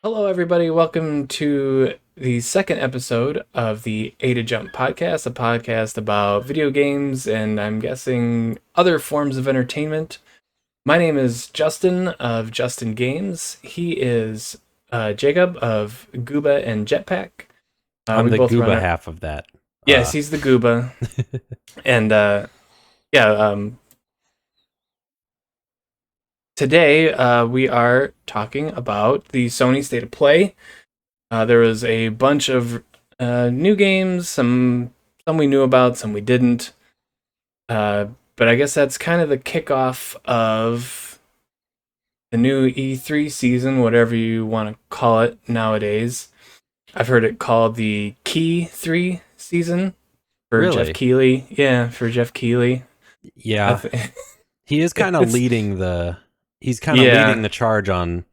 Hello, everybody. Welcome to the second episode of the A to Jump podcast, a podcast about video games and I'm guessing other forms of entertainment. My name is Justin of Justin Games. He is Jacob of Gooba and Jetpack. I'm We the both run Gooba our. half of that. Yes, he's the Gooba. And yeah, today we are talking about the Sony State of Play. There was a bunch of new games, some we knew about, some we didn't. But I guess that's kind of the kickoff of the new E3 season, whatever you want to call it nowadays. I've heard it called the Key 3 season for Jeff Really? Keighley. Yeah, for Jeff Keighley. Yeah. He is kind of leading the Yeah, charge on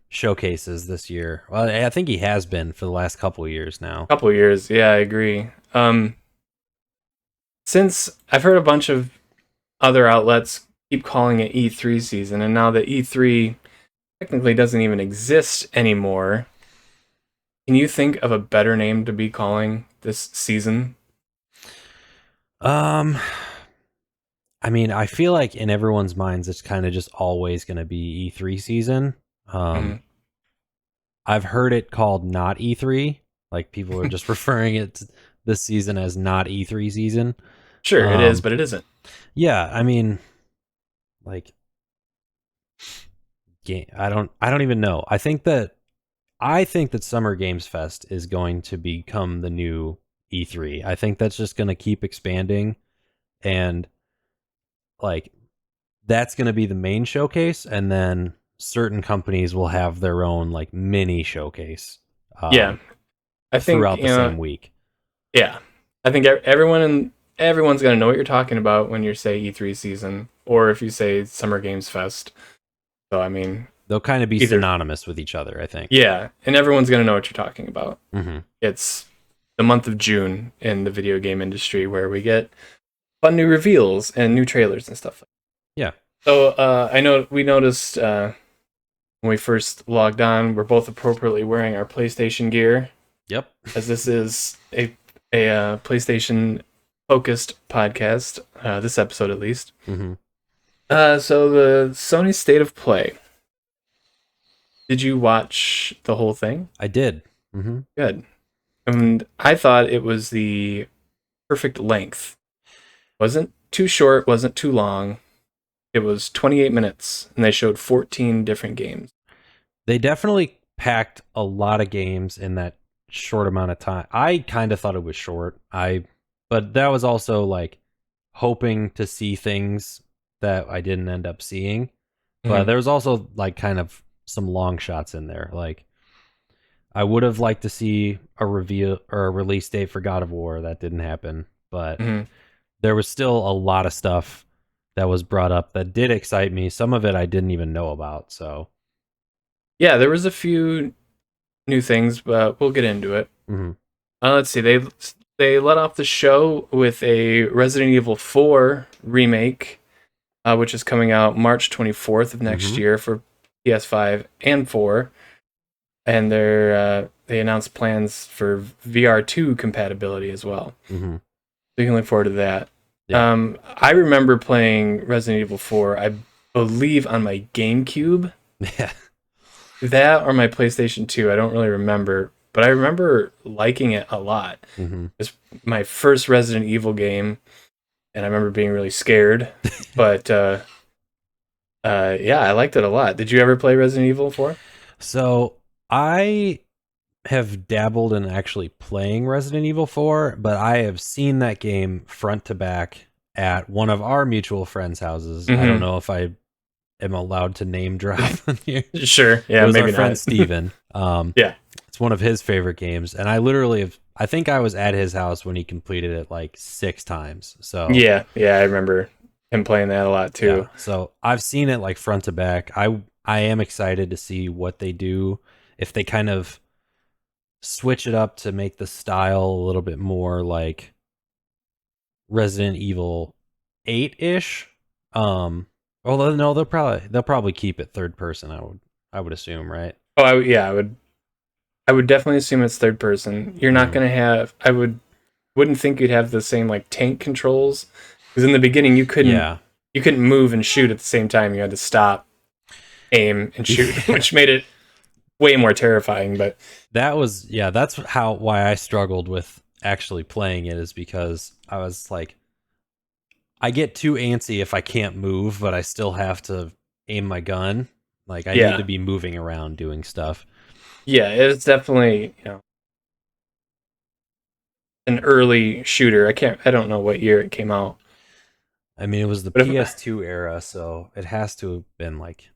showcases this year. Well, I think he has been for the last couple of years now. couple years. Yeah, I agree. Since I've heard a bunch of other outlets keep calling it E3 season, and now that E3 technically doesn't even exist anymore, can you think of a better name to be calling this season? Um I mean, I feel like in everyone's minds it's kind of just always going to be E3 season. Mhm. I've heard it called not E3, like people are just referring it this season as not E3 season. Sure, it is, Um but it isn't. yeah, I mean, like I don't even know. I think that Summer Games Fest is going to become the new E3. I think that's just going to keep expanding, and like that's going to be the main showcase, and then certain companies will have their own like mini showcase Yeah, I think throughout the same week. yeah, I think everyone's gonna know what you're talking about when you say E3 season, or if you say Summer Games Fest. So I mean, They'll kind of be either synonymous with each other, I think. yeah, and everyone's gonna know what you're talking about. Hmm. It's the month of June in the video game industry where we get fun new reveals and new trailers and stuff. Yeah. So I know we noticed when we first logged on, we're both appropriately wearing our PlayStation gear, Yep. as this is a PlayStation focused podcast. This episode, at least. Hmm. So the Sony State of Play. Did you watch the whole thing? I did. Hmm. Good. And I thought it was the perfect length. Wasn't too short, wasn't too long. It was 28 minutes, and they showed 14 different games. They definitely packed a lot of games in that short amount of time. I kind of thought it was short. But that was also like hoping to see things that I didn't end up seeing. But Mhm. there was also like kind of some long shots in there. Like I would have liked to see a reveal or a release date for God of War. That didn't happen. But Mhm. there was still a lot of stuff that was brought up that did excite me. Some of it I didn't even know about. So Yeah, there was a few new things, but we'll get into it. mhm. Let's see. They let off the show with a Resident Evil 4 remake, which is coming out March 24th of next Mhm. year for PS5 and 4. And they announced plans for VR2 compatibility as well. Mhm. So you can look forward to that. Yeah. I remember playing Resident Evil 4, I believe on my GameCube. Yeah. That or my PlayStation 2, I don't really remember, but I remember liking it a lot. Mhm. It was my first Resident Evil game, and I remember being really scared. But yeah, I liked it a lot. Did you ever play Resident Evil 4? So I have dabbled in actually playing Resident Evil 4, but I have seen that game front to back at one of our mutual friends' houses. I don't Mm-hmm. know if I am allowed to name drop on here. Sure. It Yeah, was our maybe friend not. Steven. Yeah. It's one of his favorite games, and I literally have. I think I was at his house when he completed it like 6 times. So Yeah. Yeah, I remember him playing that a lot yeah, too. so I've seen it like front to back. I am excited to see what they do if they kind of switch it up to make the style a little bit more like Resident Evil 8-ish. Although no, they'll probably keep it third person. I would assume, right? Oh, yeah, I would. I would definitely assume it's third person. You're not going to have. Wouldn't think you'd have the same like tank controls because in the beginning Yeah. you couldn't move and shoot at the same time. You had to stop, aim, and shoot, Yeah. which made it way more terrifying. But that's why I struggled with actually playing it, is because I was like, I get too antsy if I can't move, but I still have to aim my gun. Like I need yeah, to be moving around doing stuff. yeah, it's definitely an early shooter. I don't know what year it came out, I mean, it was the but if PS2 era, so it has to have been like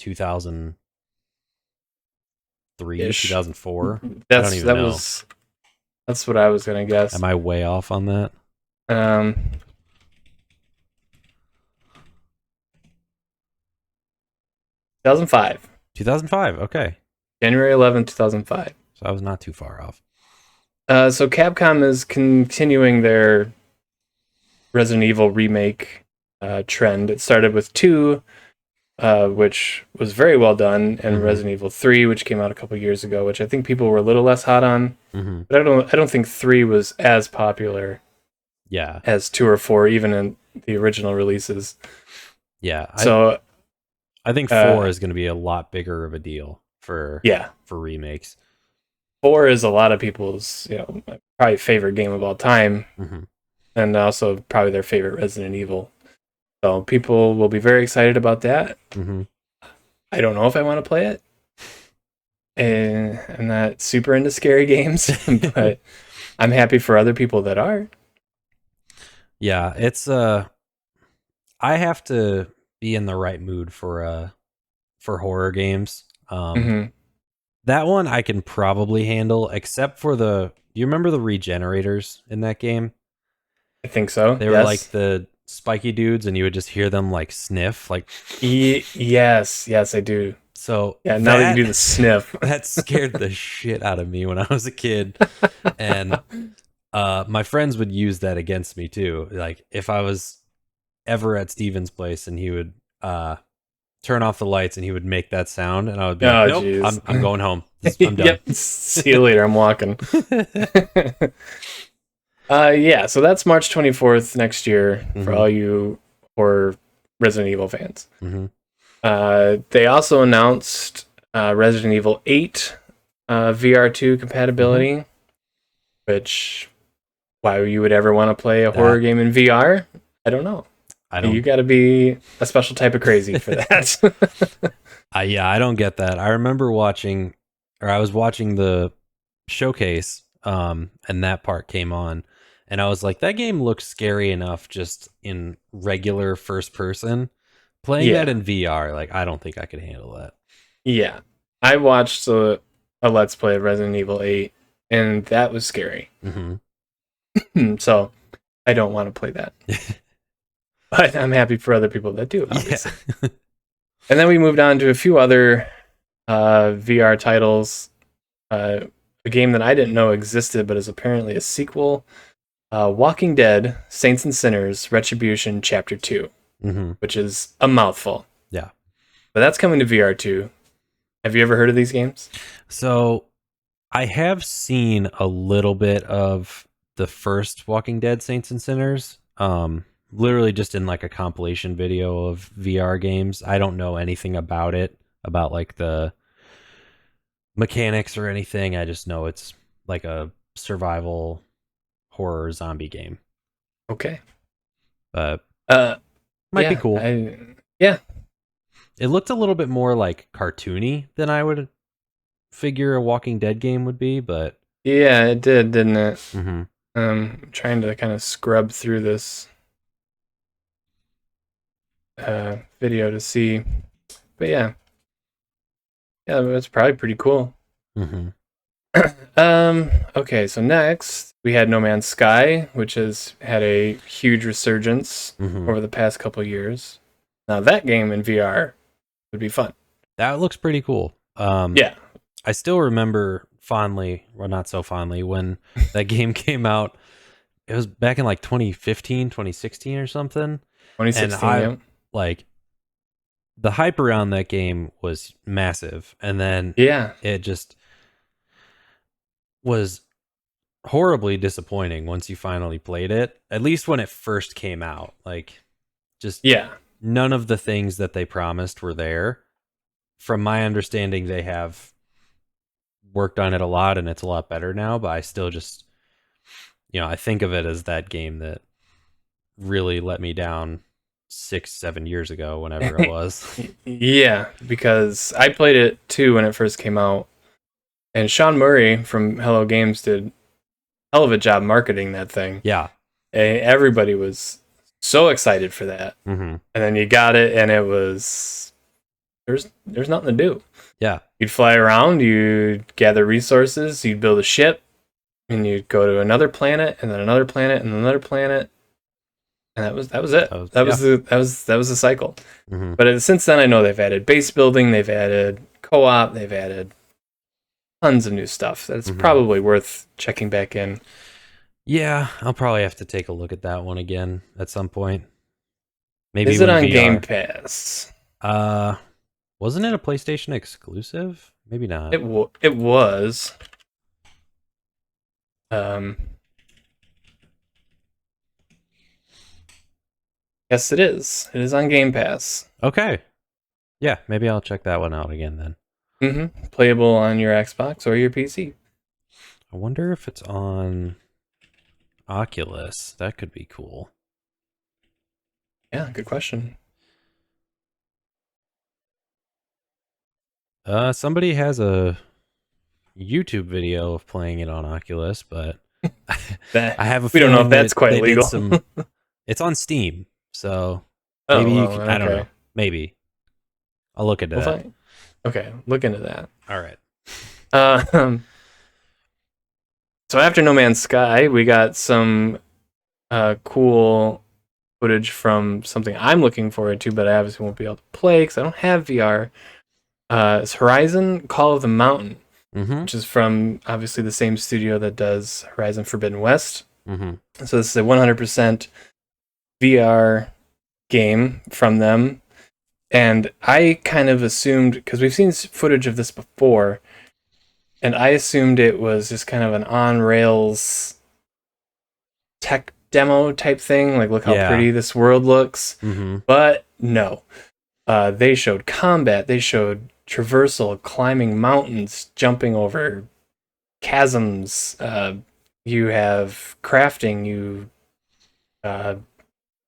2003, ish, 2004. I don't even know. that's what I was gonna guess. Am I way off on that? Um, 2005, 2005. Okay. January 11th, 2005. So I was not too far off. So Capcom is continuing their Resident Evil remake trend. It started with 2, which was very well done, and Resident Evil 3, which came out a couple years ago, which I think people were a little less hot on. But I don't think 3 was as popular Yeah. as 2 or 4, even in the original releases. Yeah. So I think 4 is going to be a lot bigger of a deal for remakes. 4 is a lot of people's probably favorite game of all time, and also probably their favorite Resident Evil. So people will be very excited about that. I don't know if I want to play it, and I'm not super into scary games, but I'm happy for other people that are. Yeah, it's I have to be in the right mood for horror games. That one I can probably handle, except for do you remember the regenerators in that game? I think so. They were like the spiky dudes, and you would just hear them like sniff, like yes, I do. So yeah, now that you do the sniff, that scared the shit out of me when I was a kid, and my friends would use that against me too. Like if I was ever at Steven's place and he would turn off the lights and he would make that sound, and I would be like, nope, I'm going home. I'm done. Yep. See you later. I'm walking. Yeah, so that's March 24th next year for all you horror Resident Evil fans. They also announced Resident Evil 8 VR2 compatibility, which why you would ever want to play a horror game in VR, I don't know. You got to be a special type of crazy for that. Yeah, I don't get that. I remember I was watching the showcase, and that part came on, and I was like, that game looks scary enough just in regular first person. Playing that in VR, like, I don't think I could handle that. Yeah. I watched a Let's Play of Resident Evil 8, and that was scary. So I don't want to play that. But I'm happy for other people that do, obviously. Yeah. And then we moved on to a few other VR titles. A game that I didn't know existed, but is apparently a sequel. Walking Dead, Saints and Sinners, Retribution, Chapter 2, which is a mouthful. Yeah. But that's coming to VR too. Have you ever heard of these games? So I have seen a little bit of the first Walking Dead, Saints and Sinners. Literally just in like a compilation video of VR games. I don't know anything about it, about like the mechanics or anything. I just know it's like a survival horror zombie game. Okay. But might be cool. Yeah. It looked a little bit more like cartoony than I would figure a Walking Dead game would be, but yeah, it did, didn't it? I'm trying to kind of scrub through this video to see, but yeah, that's probably pretty cool. Okay, so next we had No Man's Sky, which has had a huge resurgence over the past couple years. Now that game in VR would be fun. That looks pretty cool. Yeah, I still remember fondly, or not so fondly, when that game came out. It was back in like 2015, 2016 or something. 2016, and like the hype around that game was massive, and then it just was horribly disappointing once you finally played it, at least when it first came out. Like, just Yeah. none of the things that they promised were there. From my understanding, they have worked on it a lot and it's a lot better now, but I still just, I think of it as that game that really let me down 6-7 years ago, whenever it was. Yeah, because I played it too when it first came out, and Sean Murray from Hello Games did a hell of a job marketing that thing. Yeah. And everybody was so excited for that. Mm-hmm. And then you got it, and it was there's nothing to do. Yeah. You'd fly around, you'd gather resources, you'd build a ship, and you'd go to another planet, and then another planet, and another planet, and that was it. That was the cycle. Mm-hmm. But since then, I know they've added base building, they've added co-op, they've added tons of new stuff. That's probably worth checking back in. Yeah, I'll probably have to take a look at that one again at some point. Maybe Is it on VR. Game Pass? Wasn't it a PlayStation exclusive? Maybe not. It was. Yes, it is. It is on Game Pass. Okay. Yeah, maybe I'll check that one out again then. Mm-hmm. Playable on your Xbox or your PC. I wonder if it's on Oculus. That could be cool. Yeah, good question. Somebody has a YouTube video of playing it on Oculus, but I have a we don't know if feeling that's quite they legal. It's on Steam, so maybe okay. I don't know. Maybe I'll look into that. Fine. Okay, look into that. All right. So after No Man's Sky, we got some cool footage from something I'm looking forward to, but I obviously won't be able to play because I don't have VR. It's Horizon Call of the Mountain, which is from obviously the same studio that does Horizon Forbidden West. So this is a 100% VR game from them. And I kind of assumed, because we've seen footage of this before, and I assumed it was just kind of an on-rails tech demo type thing, like look how pretty this world looks. But no. They showed combat, they showed traversal, climbing mountains, jumping over chasms. You have crafting,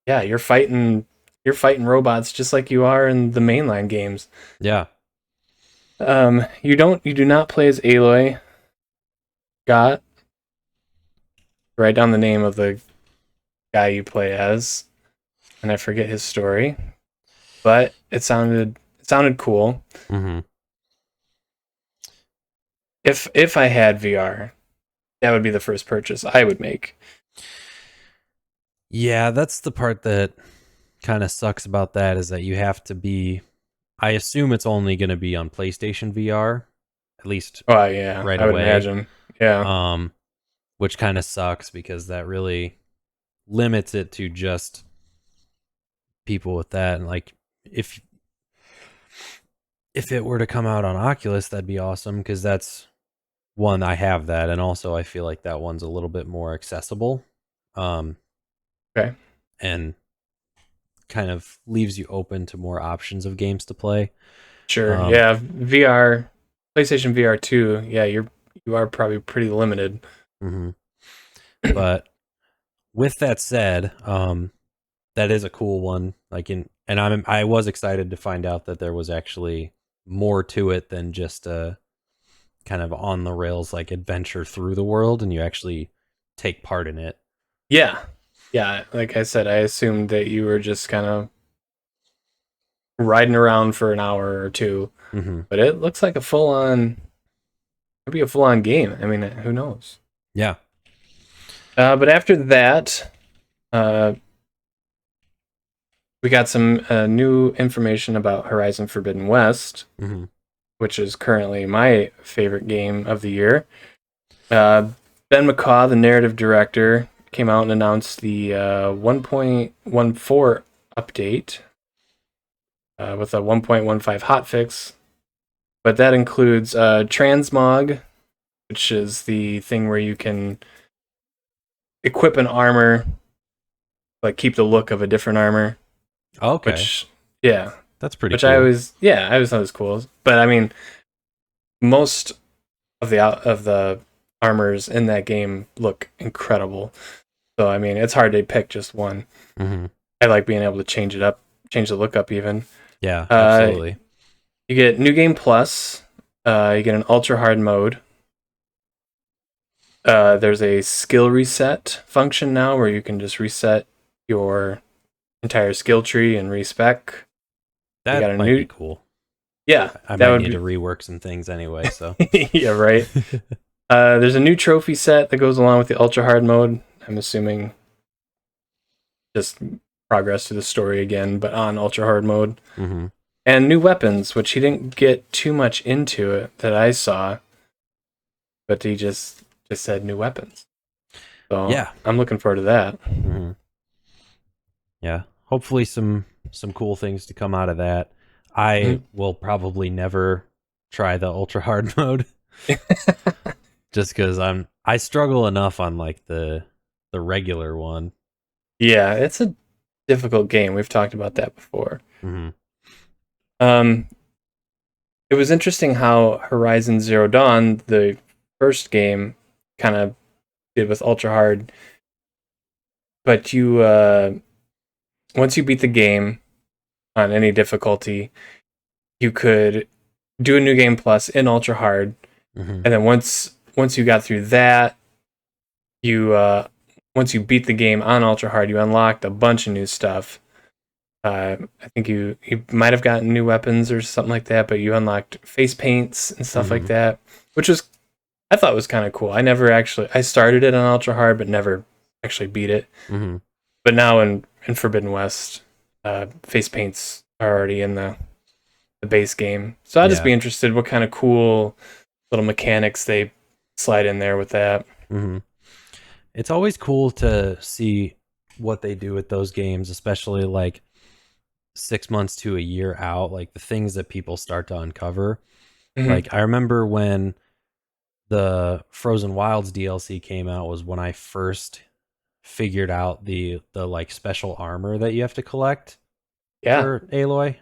you're fighting robots just like you are in the mainline games. Yeah. You do not play as Aloy. Write down the name of the guy you play as, and I forget his story, but it sounded cool. If I had VR, that would be the first purchase I would make. Yeah, that's the part that kind of sucks about that, is that you have to be, I assume it's only going to be on PlayStation VR, at least right I away. Would imagine. Yeah. Which kind of sucks because that really limits it to just people with that. And like, if it were to come out on Oculus, that'd be awesome, because that's one, I have that, and also I feel like that one's a little bit more accessible. Okay. And kind of leaves you open to more options of games to play. Sure. Yeah. VR, PlayStation VR 2. Yeah, you are probably pretty limited. But with that said, that is a cool one. I was excited to find out that there was actually more to it than just a kind of on the rails like adventure through the world, and you actually take part in it. Yeah. Like I said, I assumed that you were just kind of riding around for an hour or two, but it looks like maybe a full on game. I mean, who knows? Yeah. But after that, we got some new information about Horizon Forbidden West, which is currently my favorite game of the year. Ben McCaw, the narrative director, came out and announced the 1.14 update with a 1.15 hotfix, but that includes transmog, which is the thing where you can equip an armor, like keep the look of a different armor. Okay, Which, yeah, that's pretty which I cool. always, yeah, I always thought was cool. But I mean, most of the armors in that game look incredible. So I mean, it's hard to pick just one. Hmm. I like being able to change it up, change the look up even. Yeah, Uh, absolutely. you get New Game Plus. You get an ultra hard mode. There's a skill reset function now where you can just reset your entire skill tree and respec. You got That a might be new, cool. yeah, I that might need would to rework some things anyway, so. be, yeah, right. There's a new trophy set that goes along with the ultra hard mode. I'm assuming just progress through the story again, but on ultra hard mode. Hmm. And new weapons, which he didn't get too much into it that I saw, but he just said new weapons. So Yeah. I'm looking forward to that. Hmm. Yeah. Hopefully some cool things to come out of that. I Mhm. will probably never try the ultra hard mode just because I struggle enough on like the regular one. Yeah, it's a difficult game. We've talked about that before. Hmm. Um, it was interesting how Horizon Zero Dawn, the first game, kind of did with ultra hard, but you once you beat the game on any difficulty, you could do a new game plus in ultra hard, Hmm. and then once you got through that, you once you beat the game on ultra hard, you unlocked a bunch of new stuff. I think you might have gotten new weapons or something like that, but you unlocked face paints and stuff like Hmm. that, which was I thought was kind of cool. I started it on ultra hard, but never actually beat it. Hmm. But now in Forbidden West, face paints are already in the base game, so I'd just Yeah. be interested what kind of cool little mechanics they slide in there with that. Hmm. It's always cool to see what they do with those games, especially like 6 months to a year out, like the things that people start to uncover. Hmm. Like I remember when the Frozen Wilds DLC came out was when I first figured out the like special armor that you have to collect Yeah. for Aloy.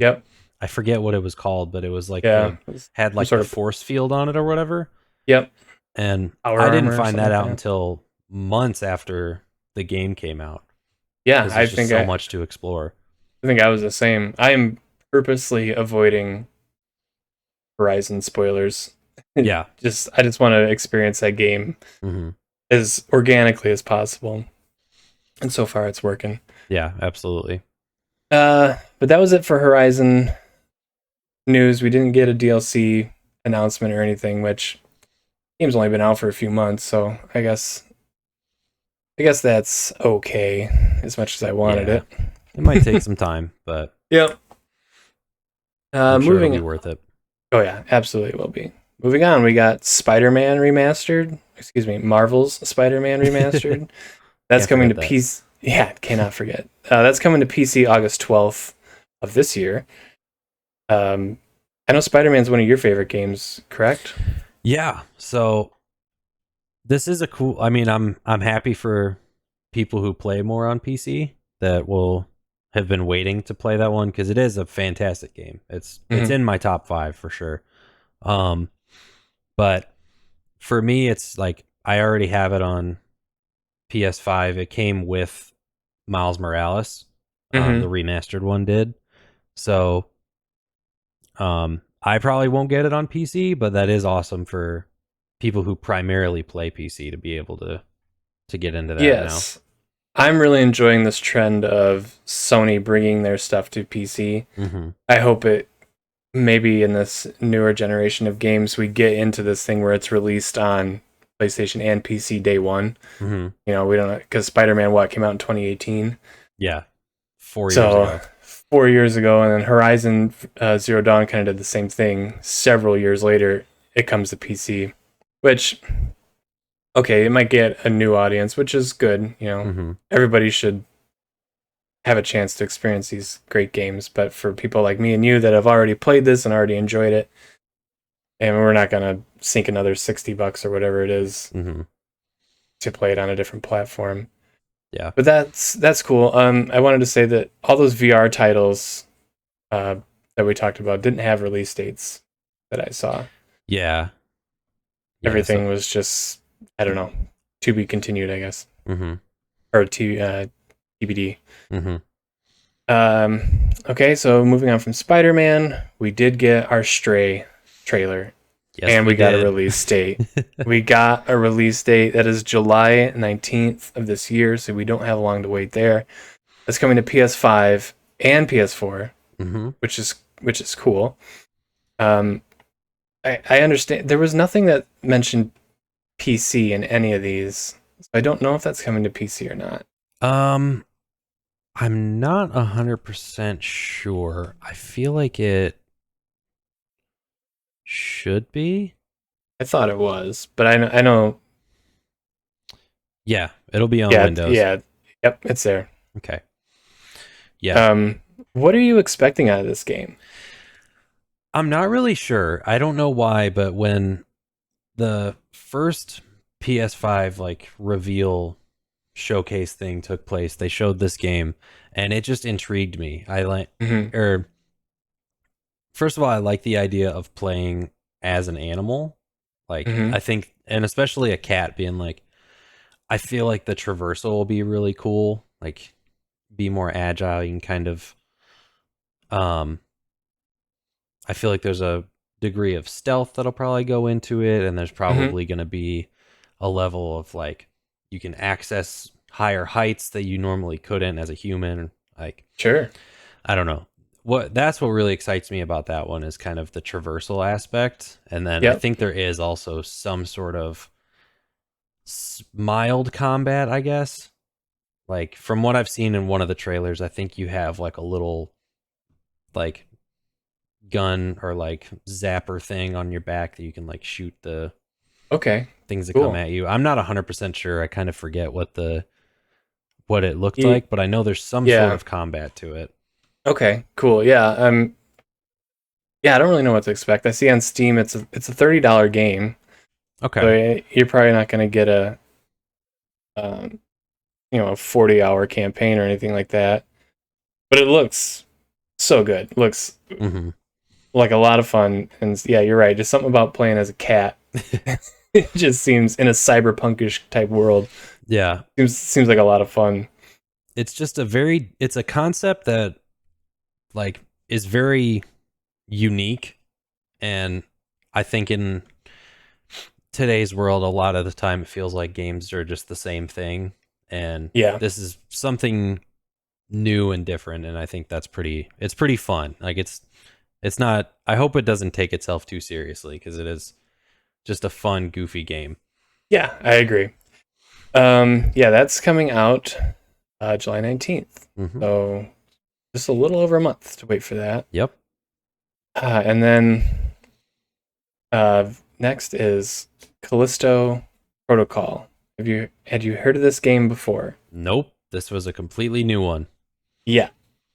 Yep. I forget what it was called, but it was like Yeah. the It's had some like sort the of force field on it or whatever. yep And power I didn't armor or find something that like out that. until months after the game came out Yeah, because there's just so much to explore. I think I was the same. I am purposely avoiding Horizon spoilers. Yeah. I just want to experience that game Hmm. as organically as possible. And so far it's working. Yeah, absolutely. But that was it for Horizon news. We didn't get a DLC announcement or anything, which game's only been out for a few months, so I guess that's okay as much as I wanted Yeah. it. It might take some time, but Yep. I'm sure it'll be Moving. worth it. Oh yeah, absolutely will be. Moving on, we got Spider-Man remastered. Excuse me, Marvel's Spider-Man remastered. That's Can't coming to forget that. PC. Yeah, cannot forget. That's coming to PC August 12th of this year. Um, I know Spider-Man's one of your favorite games, correct? Yeah. So this is a cool. I mean, I'm happy for people who play more on PC that will have been waiting to play that one because it is a fantastic game. It's Hmm. in my top 5 for sure. Um, but for me, it's like I already have it on PS5. It came with Miles Morales. The Hmm. remastered one did. So I probably won't get it on PC, but that is awesome for people who primarily play PC to be able to get into that now. Yes, I'm really enjoying this trend of Sony bringing their stuff to PC. Hmm. I hope it maybe in this newer generation of games we get into this thing where it's released on PlayStation and PC day one. Hmm. You know, we don't because Spider-Man what came out in 2018, Yeah, 4 years so ago. 4 years ago, and then Horizon Zero Dawn kind of did the same thing. Several years later, it comes to PC, which okay, it might get a new audience, which is good. You know, Hmm. everybody should have a chance to experience these great games. But for people like me and you that have already played this and already enjoyed it, and we're not gonna sink another $60 or whatever it is Mm-hmm. to play it on a different platform. Yeah. But that's cool. I wanted to say that all those VR titles uh, that we talked about didn't have release dates that I saw. Yeah. Yeah. So. Everything was just, I don't know, to be continued, I guess, Mm-hmm. or TBD. Mm-hmm. Okay, so moving on from Spider-Man, we did get our Stray trailer, Yes, and we we got a did. release date. We got a release date that is July 19th of this year, so we don't have long to wait there. It's coming to PS5 and PS4, Mm-hmm. which is cool. Um, I understand there was nothing that mentioned PC in any of these, so I don't know if that's coming to PC or not. Um, I'm not 100% sure. I feel like it should be. I thought it was, but I know, Yeah, it'll be on yeah, Windows. yeah, yep, it's there. Okay. Yeah. Um, what are you expecting out of this game? I'm not really sure. I don't know why, but when the first PS5 like reveal showcase thing took place, they showed this game and it just intrigued me. I like Hmm. or first of all, I like the idea of playing as an animal. Like Hmm. I think and especially a cat being like I feel like the traversal will be really cool. Like be more agile, you can kind of um I feel like there's a degree of stealth that'll probably go into it, and there's Hmm. probably going to be a level of like you can access higher heights that you normally couldn't as a human. Like Sure. I don't know. What really excites me about that one is kind of the traversal aspect, and then I Yep. think there is also some sort of mild combat, I guess. Like from what I've seen in one of the trailers, I think you have like a little like gun or like zapper thing on your back that you can like shoot the Okay. things that come Cool. at you. I'm not 100% sure. I kind of forget what it looked Ye- like, but I know there's some sort Yeah. of combat to it. Okay. Cool. Yeah. Yeah. I don't really know what to expect. I see on Steam it's a $30 game, so Okay. you're probably not going to get um, a 40-hour campaign or anything like that. But it looks so good. It looks Mhm. like a lot of fun. And yeah, you're right. Just something about playing as a cat. It just seems in a cyberpunkish type world. Yeah. Seems like a lot of fun. It's just it's a concept that like is very unique, and I think in today's world a lot of the time it feels like games are just the same thing, and Yeah. this is something new and different, and I think it's pretty fun. Like it's not I hope it doesn't take itself too seriously because it is just a fun goofy game. Yeah, I agree. Yeah, that's coming out July 19th. Hmm. So just a little over a month to wait for that. Yep. And then next is Callisto Protocol. Had you heard of this game before? Nope, this was a completely new one. Yeah.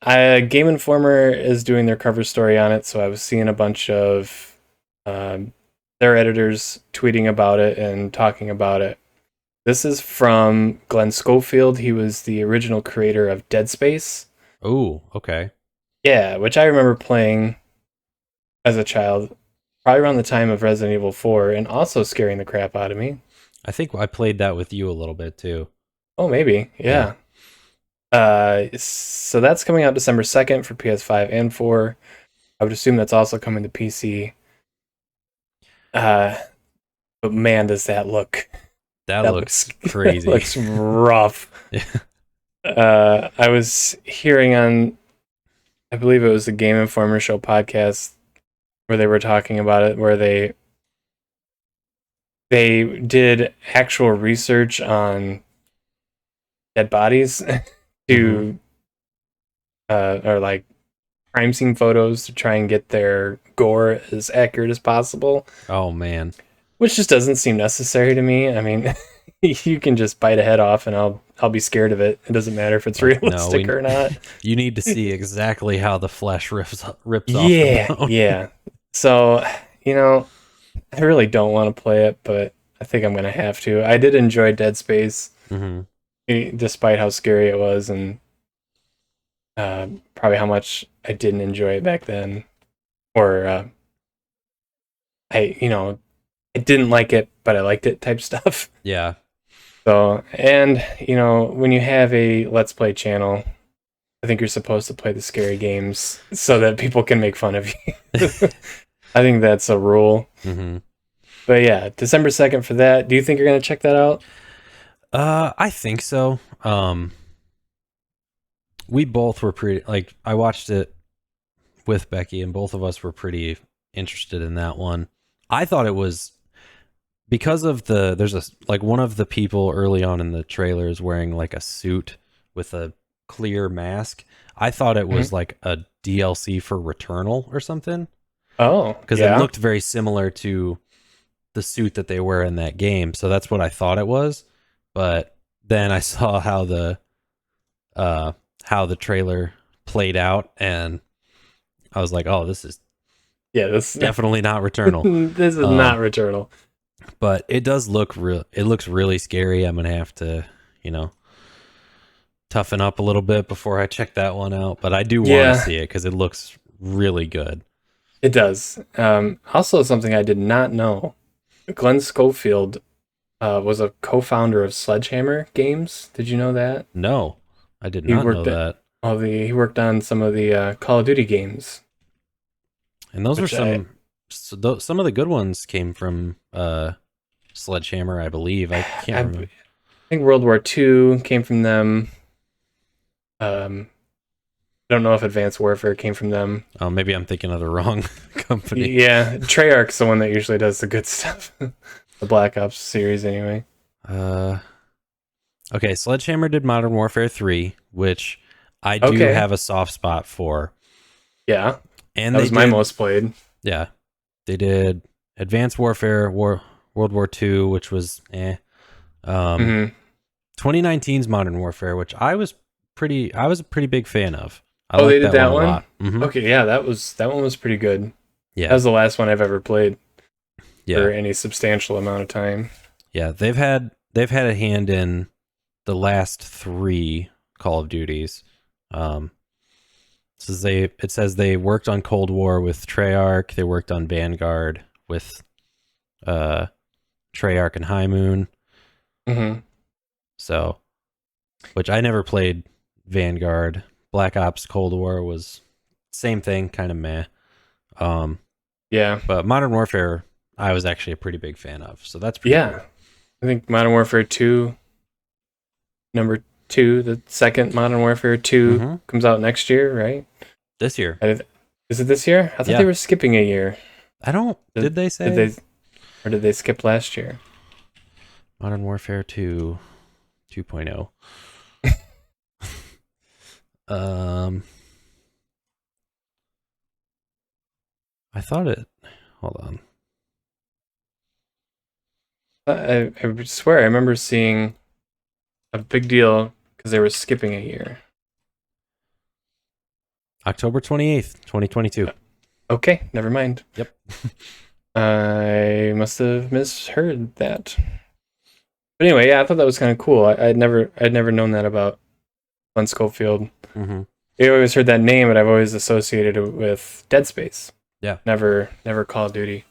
Game Informer is doing their cover story on it, so I was seeing a bunch of um, their editors tweeting about it and talking about it. This is from Glenn Schofield. He was the original creator of Dead Space. Oh, okay. Yeah, which I remember playing as a child, probably around the time of Resident Evil 4, and also scaring the crap out of me. I think I played that with you a little bit too. Oh, maybe. Yeah. Yeah. So that's coming out December 2nd for PS5 and 4. I would assume that's also coming to PC. Uh, but man, does that look. That That looks looks that crazy. looks rough. Yeah. I was hearing on, I believe it was the Game Informer Show podcast where they were talking about it, where they did actual research on dead bodies Hmm. to or like crime scene photos to try and get their gore as accurate as possible, Oh man. which just doesn't seem necessary to me. I mean, you can just bite a head off and I'll be scared of it. It doesn't matter if it's Like no, realistic or not. you need to see exactly how the flesh rips off the Yeah, bone. yeah. So, you know, I really don't want to play it, but I think I'm gonna have to. I did enjoy Dead Space, Hmm. despite how scary it was, and probably how much I didn't enjoy it back then, or I didn't like it, but I liked it type stuff. Yeah. So, and when you have a Let's Play channel, I think you're supposed to play the scary games so that people can make fun of you. I think that's a rule. Hmm. But yeah, December 2nd for that. Do you think you're gonna check that out? I think so. We both were pretty like I watched it with Becky, and both of us were pretty interested in that one. I thought it was because of there's a like one of the people early on in the trailer is wearing like a suit with a clear mask. I thought it Mhm. was like a DLC for Returnal or something Oh, because it yeah. looked very similar to the suit that they wear in that game. So that's what I thought it was. But then I saw uh how the trailer played out, and I was like, "Oh, this is Yeah, this definitely not Returnal." this is not Um, Returnal. but it does look real. It looks really scary. I'm gonna have to, you know, toughen up a little bit before I check that one out. But I do want to Yeah, see it because it looks really good. it does. Also, something I did not know: Glenn Schofield was a co-founder of Sledgehammer Games. Did you know that? No, I did He not know worked at that. he worked on some of the Call of Duty games, And those were which I some of the good ones came from Sledgehammer, I believe. I can't I remember. think World War II came from them. I don't know if Advanced Warfare came from them. Oh, maybe I'm thinking of the wrong company. Yeah, Treyarch's the one that usually does the good stuff. The Black Ops series, anyway. Uh, okay, Sledgehammer did Modern Warfare 3, which I do Okay, have a soft spot for. yeah, And that they was my did, most played. yeah, they did Advanced Warfare, World War II, which was eh. Um, Hmm. 2019's Modern Warfare, which I was a pretty big fan of. I Oh, they like did that one that a one. lot. Hmm. Okay, yeah, that one was pretty good. That Yeah, was the last one I've ever played for yeah, any substantial amount of time. yeah. They've had a hand in the last three Call of Duties. Um, it says they worked on Cold War with Treyarch. They worked on Vanguard with uh, Treyarch and High Moon. Hmm. So, which I never played Vanguard. Black Ops Cold War was same thing, kind of meh. Um, Yeah, but Modern Warfare, I was actually a pretty big fan of. So that's pretty yeah. cool. I think Modern Warfare 2, number 2, the second Modern Warfare 2 Mm-hmm. comes out next year, right? This year, Is it this year? I thought they yeah. were skipping a year. I don't. Did, Did they did say they, or did they skip last year? Modern Warfare 2 2.0? Um, I thought it. Hold on. I swear I remember seeing a big deal because they were skipping a year. October 28th, 2022. Okay, never mind. Yep. I must have misheard that. But anyway, yeah, I thought that was kind of cool. I'd never known that about Glenn Schofield. Mm-hmm. I always heard that name, but I've always associated it with Dead Space. Yeah. Never Call of Duty.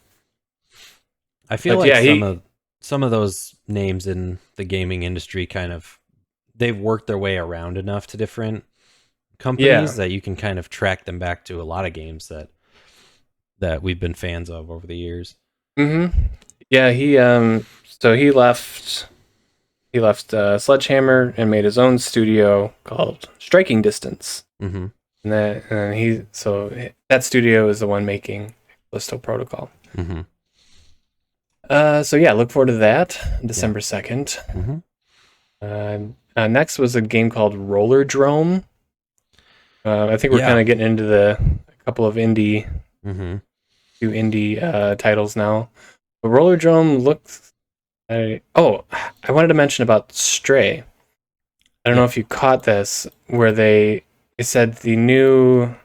I feel But like yeah, some of those names in the gaming industry kind of they've worked their way around enough to different companies yeah. that you can kind of track them back to a lot of games that we've been fans of over the years. Mm-hmm. Yeah, so he left Sledgehammer and made his own studio called Striking Distance. Mm-hmm. That studio is the one making Callisto Protocol. Mm-hmm. So yeah, look forward to that, Yeah. December 2nd. Mm-hmm. Next was a game called Roller Drome. I think we're kind Yeah. of getting into a couple of Mm-hmm. two indie titles now. But Roller Drome looks. I wanted to mention about Stray. I don't know Yep. if you caught this, where they said the new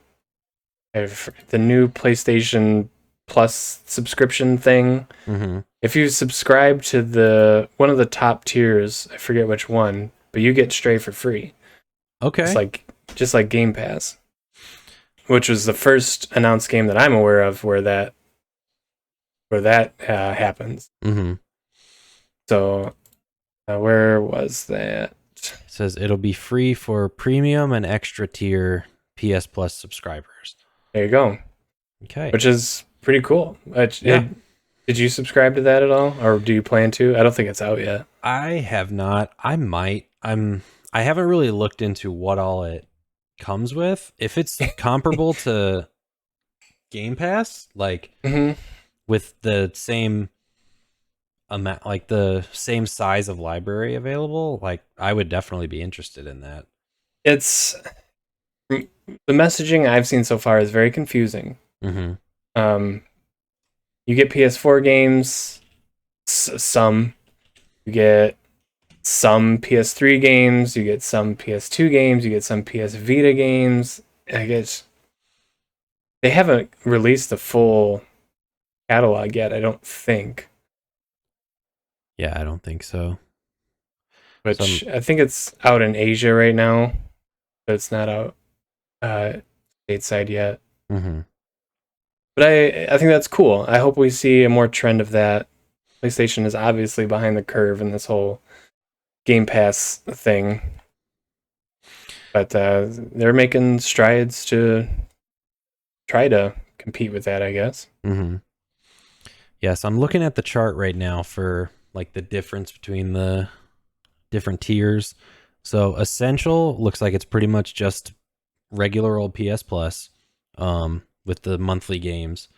PlayStation Plus subscription thing. Mm-hmm. If you subscribe to the one of the top tiers, I forget which one, but you get Stray for free. Just Okay. like just like Game Pass, which was the first announced game that I'm aware of where that happens. Mm-hmm. So where was that? It says it'll be free for premium and extra tier PS Plus subscribers. There you go. Okay. Which is pretty cool. Yeah. Did you subscribe to that at all, or do you plan to? I don't think it's out yet. I have not. I might. I haven't really looked into what all it comes with. If it's comparable to Game Pass, like Hmm. with the same amount, like the same size of library available, like I would definitely be interested in that. It's the messaging I've seen so far is very confusing. Mm-hmm. Um, you get PS4 games, some. You get some PS3 games. You get some PS2 games. You get some PS Vita games. I guess they haven't released the full catalog yet. I don't think, Yeah, I don't think so. Some. which I think it's out in Asia right now, but it's not out stateside yet. Mm-hmm. But I think that's cool. I hope we see a more trend of that. PlayStation is obviously behind the curve in this whole Game Pass thing, but they're making strides to try to compete with that, I guess. Mm-hmm. Yes, I'm looking at the chart right now for like the difference between the different tiers. So essential looks like it's pretty much just regular old PS Plus, with the monthly games.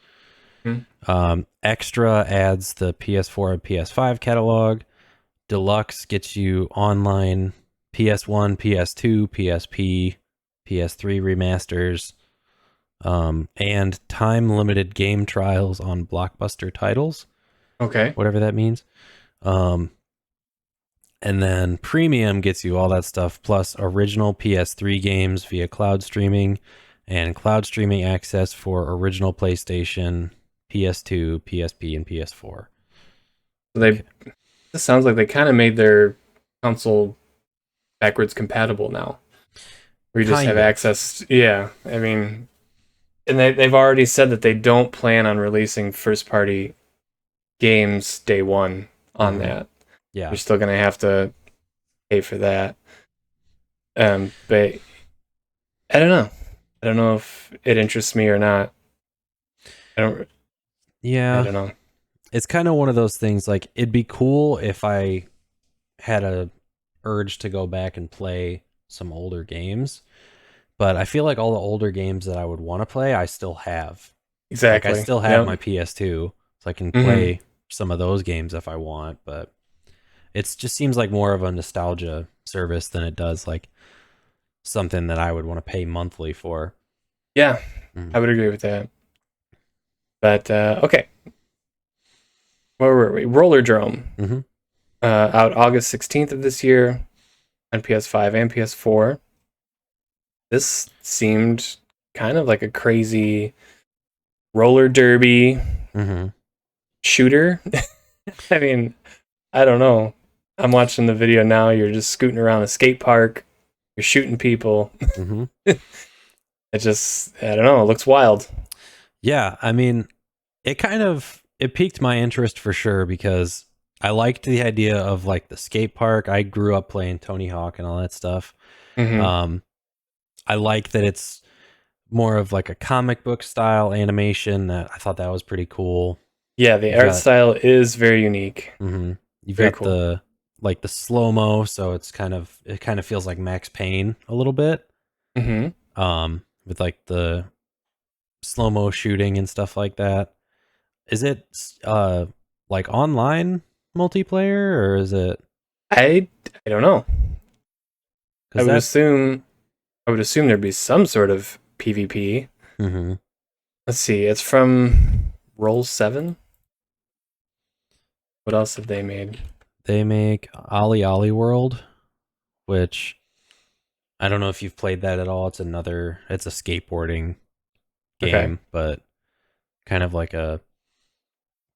Hmm. Extra adds the PS4 and PS5 catalog. Deluxe gets you online PS1, PS2, PSP, PS3 remasters, and time limited game trials on blockbuster titles, Okay. whatever that means. Um, and then premium gets you all that stuff plus original PS3 games via cloud streaming and cloud streaming access for original PlayStation, PS2, PSP, and PS4. So this sounds like they kind of made their console backwards compatible now, where you just Kind have of. access. Yeah, I mean, and they've already said that they don't plan on releasing first party games day one on Mhm. that. Yeah. You're still gonna have to pay for that. But I don't know. I don't know if it interests me or not. I don't. I Yeah. don't know. It's kind of one of those things like it'd be cool if I had a urge to go back and play some older games, but I feel like all the older games that I would want to play, I still have. Like I Exactly. still have Yep. my PS2, so I can Hmm. play some of those games if I want, but it just seems like more of a nostalgia service than it does like something that I would want to pay monthly for. Yeah, Mm. I would agree with that. But okay, where were we? Roller Drome, Mhm. out August 16th of this year on PS5 and PS4. This seemed kind of like a crazy roller derby Mhm. shooter. I mean, I don't know. I'm watching the video now. You're just scooting around a skate park. You're shooting people. Mhm. It just, I don't know. It looks wild. Yeah, I mean, it piqued my interest for sure because I liked the idea of like the skate park. I grew up playing Tony Hawk and all that stuff. Hmm. Um, I like that it's more of like a comic book style animation. That I thought that was pretty cool. Yeah, the You've art got style is very unique. mhm. You've Very got cool. the like the slow mo, so it kind of feels like Max Payne a little bit. Hmm. With like the slow mo shooting and stuff like that. Is it like online multiplayer or is it I don't know. I because would that assume I would assume there'd be some sort of PvP. hmm Let's see. It's from Roll 7. What else have they made? they make Ollie Ollie World, which I don't know if you've played that at all. It's a skateboarding Okay. game, but kind of like a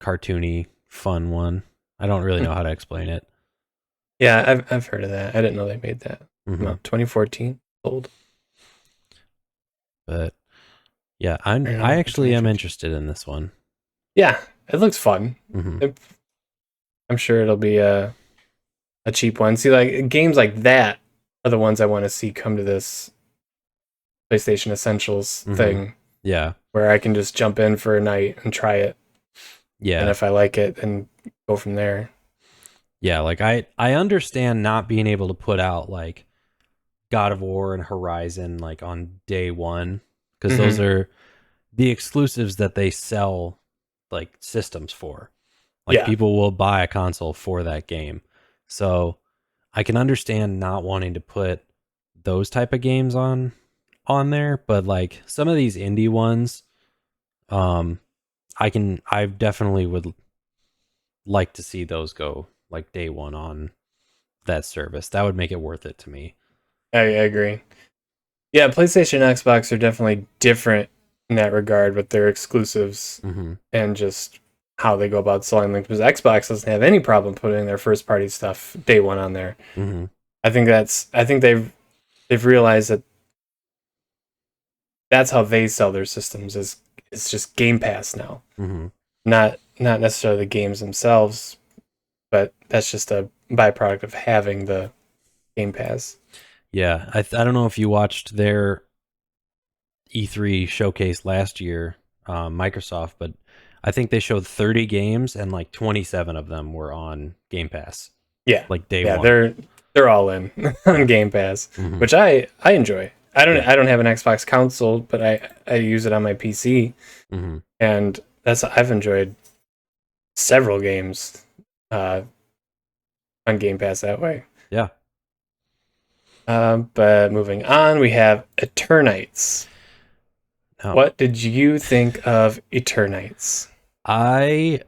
cartoony, fun one. I don't really know how to explain it. Yeah, I've heard of that. I didn't know they made that. Mm-hmm. 2014 old. But yeah, Or no, I actually am 2015. interested in this one. Yeah, it looks fun. Mm-hmm. I'm sure it'll be a cheap one. See, like games like that are the ones I want to see come to this PlayStation Essentials Mm-hmm. thing, Yeah. where I can just jump in for a night and try it, and Yeah. if I like it, then go from there. Yeah. Like I understand not being able to put out like God of War and Horizon like on day one, because those Mm-hmm. are the exclusives that they sell like systems for. Like Yeah, people will buy a console for that game. So I can understand not wanting to put those type of games on there, but like some of these indie ones, um I definitely would like to see those go like day one on that service. That would make it worth it to me. I agree. Yeah, PlayStation and Xbox are definitely different in that regard with their exclusives Mm-hmm. and just how they go about selling them. Because Xbox doesn't have any problem putting their first party stuff day one on there. Mm-hmm. I think they've realized that that's how they sell their systems is it's just Game Pass now. Mm-hmm. Not necessarily the games themselves, but that's just a byproduct of having the Game Pass. Yeah, I don't know if you watched their E3 showcase last year, Microsoft, but I think they showed 30 games and like 27 of them were on Game Pass, Yeah. like day Yeah, one. they're all in on Game Pass, Mm-hmm. which I enjoy. Yeah. I don't have an Xbox console, but I use it on my PC, Mm-hmm. and I've enjoyed several games uh, on Game Pass that way. Yeah. But moving on, we have Eternites. No, What did you think of Eternites? I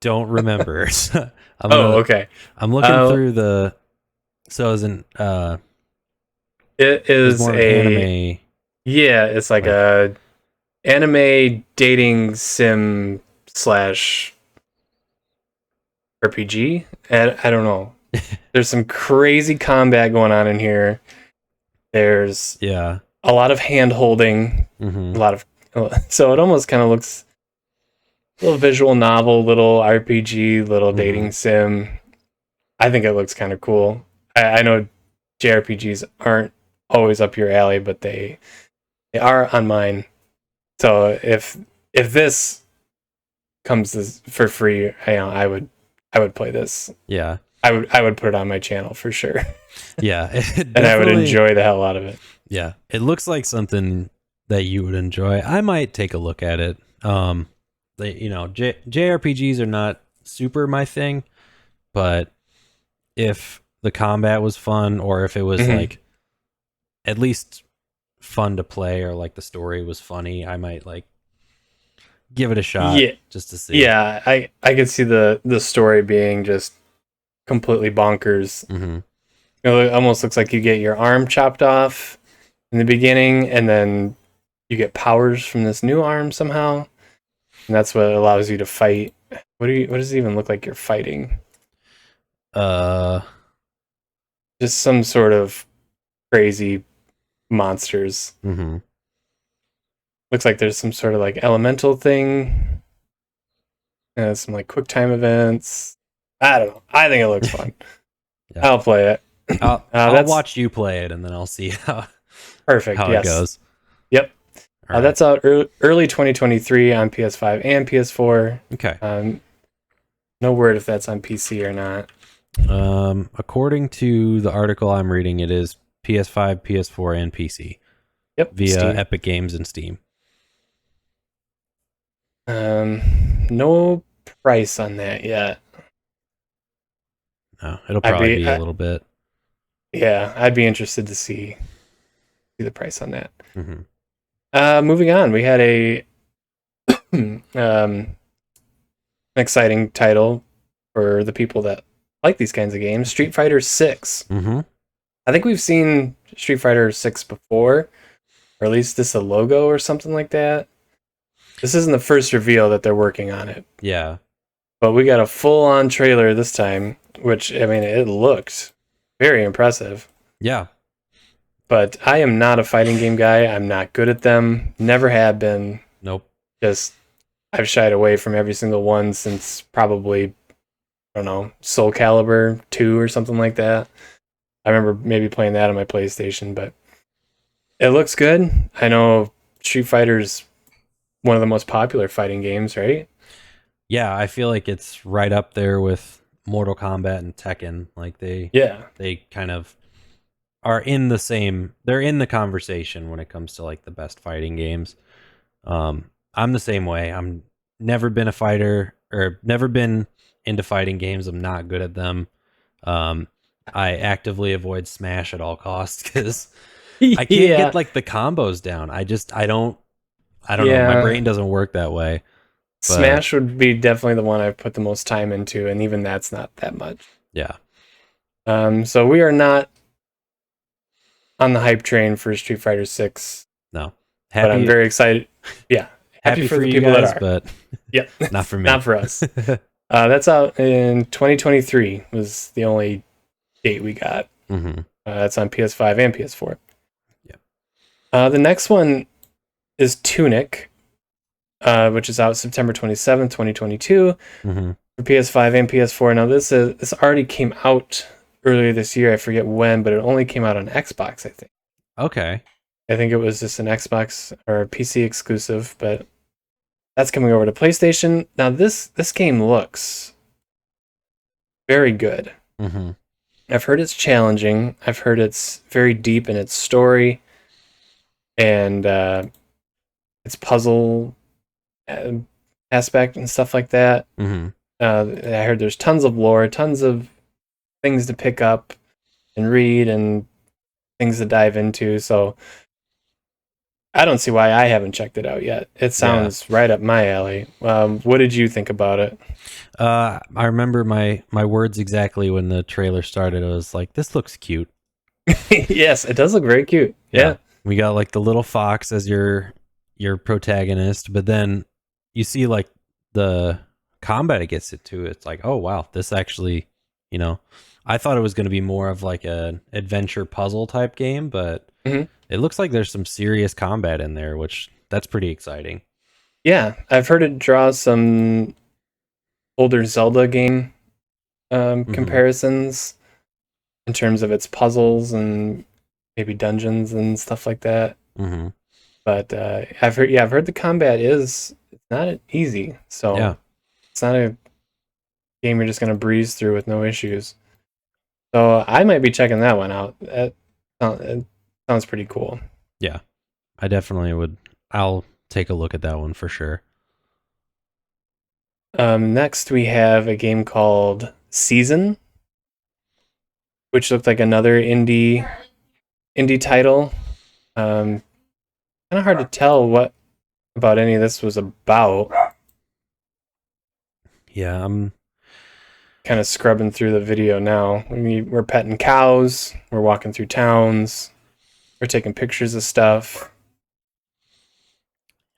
don't remember. Oh, okay. I'm looking Uh, through the, so it is is more of an a anime, yeah, it's like like, a anime dating sim slash RPG. And I don't know. There's some crazy combat going on in here. There's yeah. a lot of hand holding, Mm-hmm. a lot of so it almost kind of looks a little visual novel, little RPG, little Mm-hmm. dating sim. I think it looks kind of cool. I know JRPGs aren't always up your alley, but they are on mine. So if this comes for free, I would play this. Yeah. I would put it on my channel for sure, Yeah. It and I would definitely, enjoy the hell out of it. yeah. It looks like something that you would enjoy. I might take a look at it. JRPGs are not super my thing, but if the combat was fun or if it was Hmm. like at least fun to play or like the story was funny, I might like give it a shot Yeah, just to see. yeah. I could see the story being just completely bonkers. Mm-hmm. It almost looks like you get your arm chopped off in the beginning, and then you get powers from this new arm somehow, and that's what allows you to fight. What does it even look like you're fighting? Uh, Just some sort of crazy monsters. mm-hmm. Looks like there's some sort of like elemental thing. Some like quick time events. I don't know. I think it looks fun. Yeah. I'll play it. I'll That's watch you play it and then I'll see perfect. how it Yes. goes. Yep. All right. That's out early 2023 on PS5 and PS4. Okay. No word if that's on PC or not. According to the article I'm reading, it is PS5, PS4, and PC Yep. via Steam. Epic Games and Steam. No price on that yet. No, it'll probably be a little bit. Yeah, I'd be interested to see the price on that. Mm-hmm. Moving on, we had a an exciting title for the people that like these kinds of games. Street Fighter 6. Mm-hmm. I think we've seen Street Fighter 6 before, or at least this a logo or something like that. This isn't the first reveal that they're working on it, Yeah. but we got a full-on trailer this time, which, I mean, it looked very impressive. Yeah. But I am not a fighting game guy. I'm not good at them. Never have been. Nope. Just, I've shied away from every single one since probably, I don't know, Soul Calibur 2 or something like that. I remember maybe playing that on my PlayStation, but it looks good. I know Street Fighter's one of the most popular fighting games, right? Yeah, I feel like it's right up there with Mortal Kombat and Tekken. Like Yeah. they kind of are in the same, they're in the conversation when it comes to like the best fighting games. I'm the same way. I'm never been a fighter or never been into fighting games. I'm not good at them. I actively avoid Smash at all costs because I can't get like the combos down. I don't know. My brain doesn't work that way. But Smash would be definitely the one I've put the most time into, and even that's not that much. Yeah. So we are not on the hype train for Street Fighter 6. No. But I'm very excited. Yeah. Happy for the people guys, that are. But yeah, not for me. Not for us. That's out in 2023 was the only date we got. Mm-hmm. That's on PS5 and PS4. Yeah. The next one is Tunic, which is out September 27th, 2022 for PS5 and PS4. Now this already came out earlier this year. I forget when, but it only came out on Xbox, I think. Okay. I think it was just an Xbox or a PC exclusive, but that's coming over to PlayStation. Now this game looks very good. Mm-hmm. I've heard it's challenging. I've heard it's very deep in its story and its puzzle aspect and stuff like that. Mm-hmm. I heard there's tons of lore, tons of things to pick up and read and things to dive into. So I don't see why I haven't checked it out yet. It sounds right up my alley. What did you think about it? I remember my words exactly when the trailer started. I was like, this looks cute. Yes, it does look very cute. Yeah. We got like the little fox as your protagonist, but then you see like the combat it gets it to. It's like, oh wow, this actually, I thought it was going to be more of like an adventure puzzle type game, but it looks like there's some serious combat in there, which that's pretty exciting. Yeah, I've heard it draw some older Zelda game comparisons in terms of its puzzles and maybe dungeons and stuff like that. Mm-hmm. But I've heard the combat is not easy, so it's not a game you're just gonna breeze through with no issues. So I might be checking that one out. It sounds pretty cool. Yeah, I definitely would. I'll take a look at that one for sure. Next we have a game called Season, which looked like another indie title. Kind of hard to tell what about any of this was about. Yeah, I'm kind of scrubbing through the video now. We're petting cows, we're walking through towns, we're taking pictures of stuff.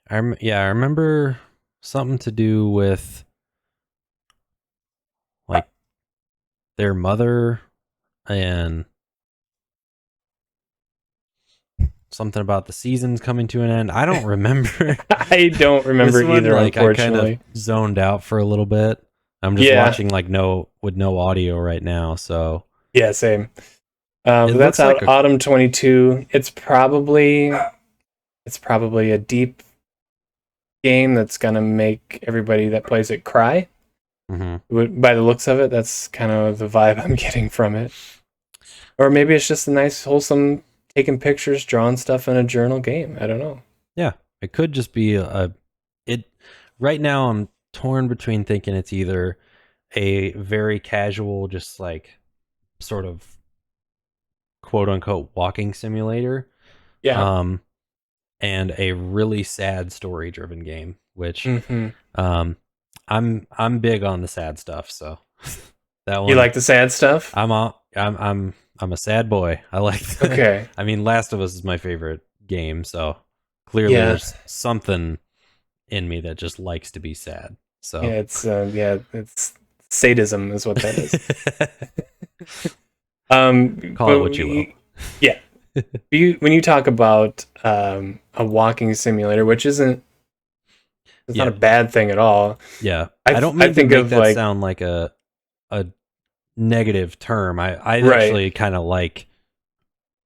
I remember something to do with like their mother and something about the seasons coming to an end. I don't remember. I don't remember either, unfortunately. I kind of zoned out for a little bit. I'm just watching with no audio right now, so yeah, same. That's out autumn 22. It's probably a deep game that's gonna make everybody that plays it cry. Mm-hmm. By the looks of it, that's kind of the vibe I'm getting from it. Or maybe it's just a nice, wholesome, taking pictures, drawing stuff in a journal game. I don't know. Yeah, it could just be right now I'm torn between thinking it's either a very casual, just like sort of quote unquote walking simulator. Yeah. And a really sad story driven game, which I'm big on the sad stuff, so that one. You like the sad stuff? I'm a sad boy. I like that. Okay. I mean, Last of Us is my favorite game, so clearly there's something in me that just likes to be sad. So it's sadism is what that is. call it But what you will. yeah, when you talk about a walking simulator, which isn't it's not Yeah, a bad thing at all. yeah. I I don't I mean to think make of that like sound like a negative term. I right. actually kind of like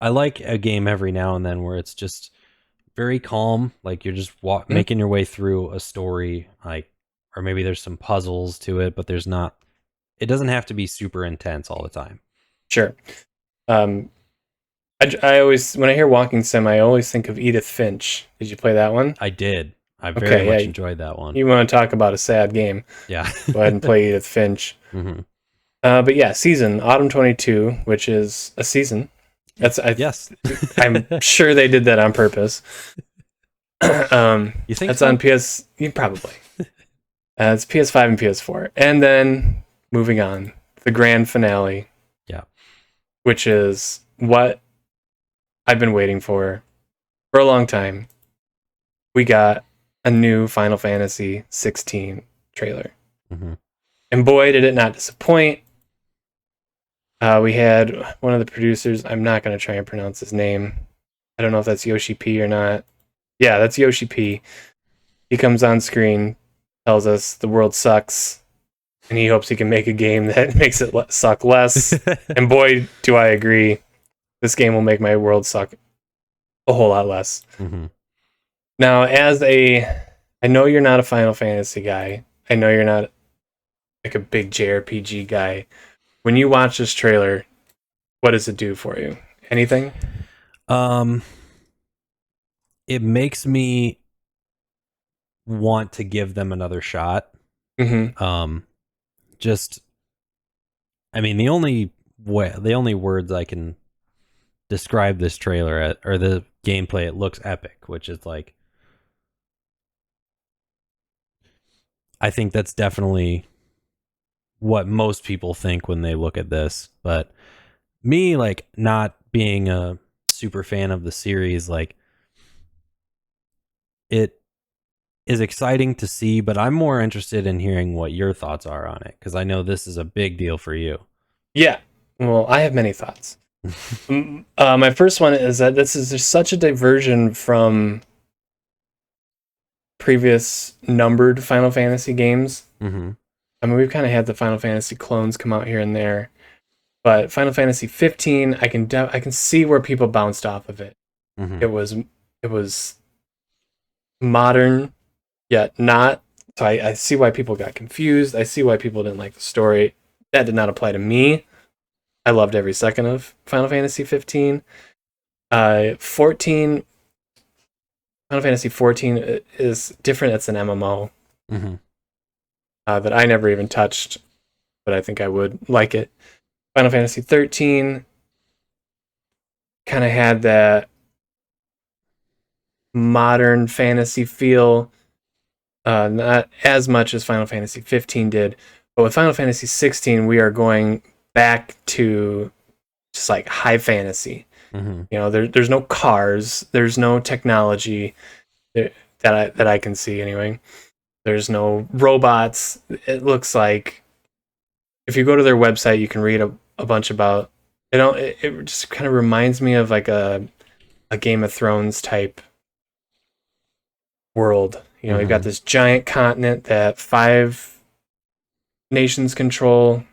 I like a game every now and then where it's just very calm, like you're just Mhm. making your way through a story, like, or maybe there's some puzzles to it, but there's not. It doesn't have to be super intense all the time. Sure. Um, I always when I hear walking sim, I always think of Edith Finch. Did you play that one? I did. I very Okay, much yeah. enjoyed that one. You want to talk about a sad game? Yeah. Go ahead and play Edith Finch. hmm But yeah, season Autumn 22, which is a season. Yes. I'm sure they did that on purpose. You think That's on so? PS. Probably. It's PS5 and PS4, and then moving on, the grand finale, Yeah. which is what I've been waiting for a long time. We got a new Final Fantasy 16 trailer, hmm and boy, did it not disappoint. We had one of the producers. I'm not going to try and pronounce his name. I don't know if that's Yoshi P or not. Yeah, that's Yoshi P. He comes on screen, tells us the world sucks, and he hopes he can make a game that makes it suck less. And boy, do I agree. This game will make my world suck a whole lot less. hmm Now, I know you're not a Final Fantasy guy. I know you're not like a big JRPG guy. When you watch this trailer, what does it do for you? Anything? Um, it makes me want to give them another shot. Mm-hmm. Um, just, I mean, the only words I can describe this trailer or the gameplay, it looks epic, which is like, I think that's definitely what most people think when they look at this. But me, like, not being a super fan of the series, like, it is exciting to see, but I'm more interested in hearing what your thoughts are on it because I know this is a big deal for you. Yeah. Well, I have many thoughts. My first one is that this is just such a diversion from previous numbered Final Fantasy games. hmm I mean, we've kind of had the Final Fantasy clones come out here and there, but Final Fantasy 15, I can see where people bounced off of it. hmm It was modern yet not. So I see why people got confused. I see why people didn't like the story. That did not apply to me. I loved every second of Final Fantasy 15. 14, Final Fantasy 14 is different. It's an MMO hmm that I never even touched, but I think I would like it. Final Fantasy 13 kind of had that modern fantasy feel, not as much as Final Fantasy 15 did. But with Final Fantasy 16, we are going back to just like high fantasy. hmm You know, there's no cars, there's no technology that I can see anyway. There's no robots. It looks like if you go to their website, you can read a bunch about. It just kind of reminds me of like a Game of Thrones type world. You know, you've got hmm this giant continent that 5 nations control,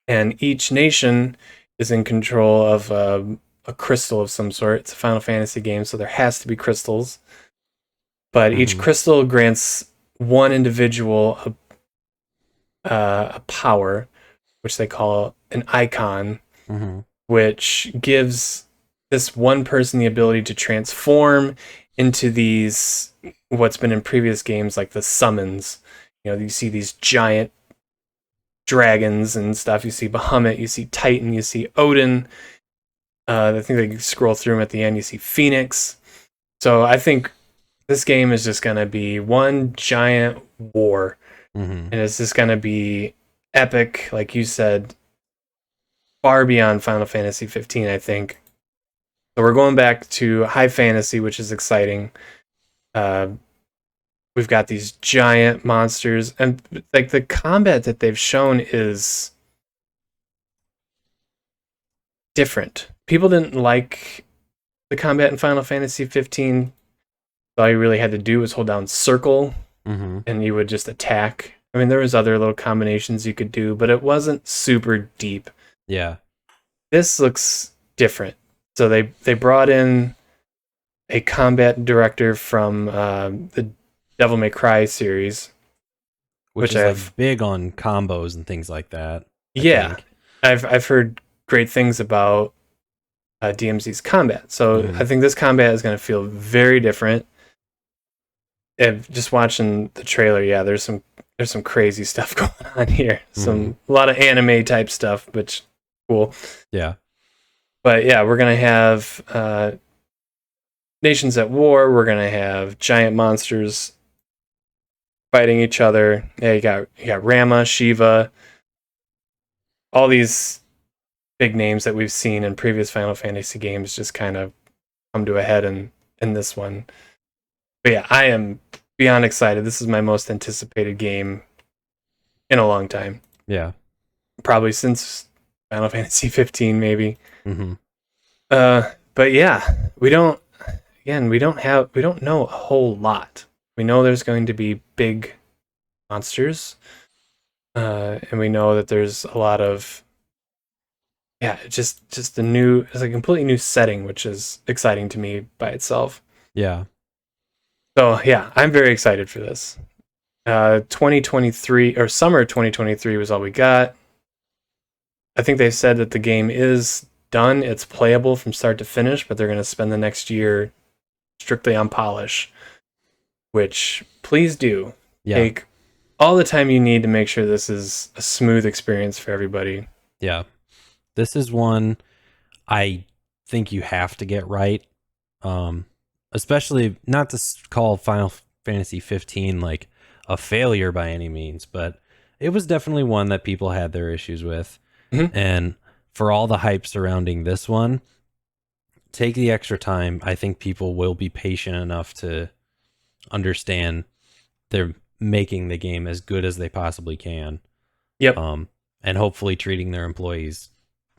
and each nation is in control of a crystal of some sort. It's a Final Fantasy game, so there has to be crystals. But each hmm crystal grants one individual a power, which they call an icon, hmm which gives this one person the ability to transform into these what's been in previous games like the summons. You know, you see these giant dragons and stuff. You see Bahamut, you see Titan, you see Odin. I think they scroll through them at the end. You see Phoenix. So I think this game is just going to be one giant war, hmm and it's just going to be epic, like you said, far beyond Final Fantasy 15. I think. So we're going back to high fantasy, which is exciting. Uh, we've got these giant monsters, and like the combat that they've shown is different. People didn't like the combat in Final Fantasy 15. All you really had to do was hold down circle, and you would just attack. I mean, there was other little combinations you could do, but it wasn't super deep. Yeah. This looks different. So they brought in a combat director from the Devil May Cry series, Which is like big on combos and things like that. Yeah, I've heard great things about DMZ's combat. So I think this combat is going to feel very different. And just watching the trailer, yeah, there's some crazy stuff going on here. A lot of anime type stuff, which cool. Yeah. But yeah, we're gonna have nations at war. We're gonna have giant monsters fighting each other. Yeah, you got Rama, Shiva, all these big names that we've seen in previous Final Fantasy games just kind of come to a head in this one. But yeah, I am beyond excited. This is my most anticipated game in a long time. Yeah. Probably since Final Fantasy 15, maybe. Mm-hmm. But yeah, we don't know a whole lot. We know there's going to be big monsters. And we know that there's a lot of just it's a completely new setting, which is exciting to me by itself. Yeah. So yeah, I'm very excited for this. 2023 or summer 2023 was all we got. I think they said that the game is done. It's playable from start to finish, but they're going to spend the next year strictly on polish, which please do. Yeah. Take all the time you need to make sure this is a smooth experience for everybody. Yeah. This is one I think you have to get right. Especially not to call Final Fantasy 15 like a failure by any means, but it was definitely one that people had their issues with. And for all the hype surrounding this one, take the extra time. I think people will be patient enough to understand they're making the game as good as they possibly can. Yep. And hopefully treating their employees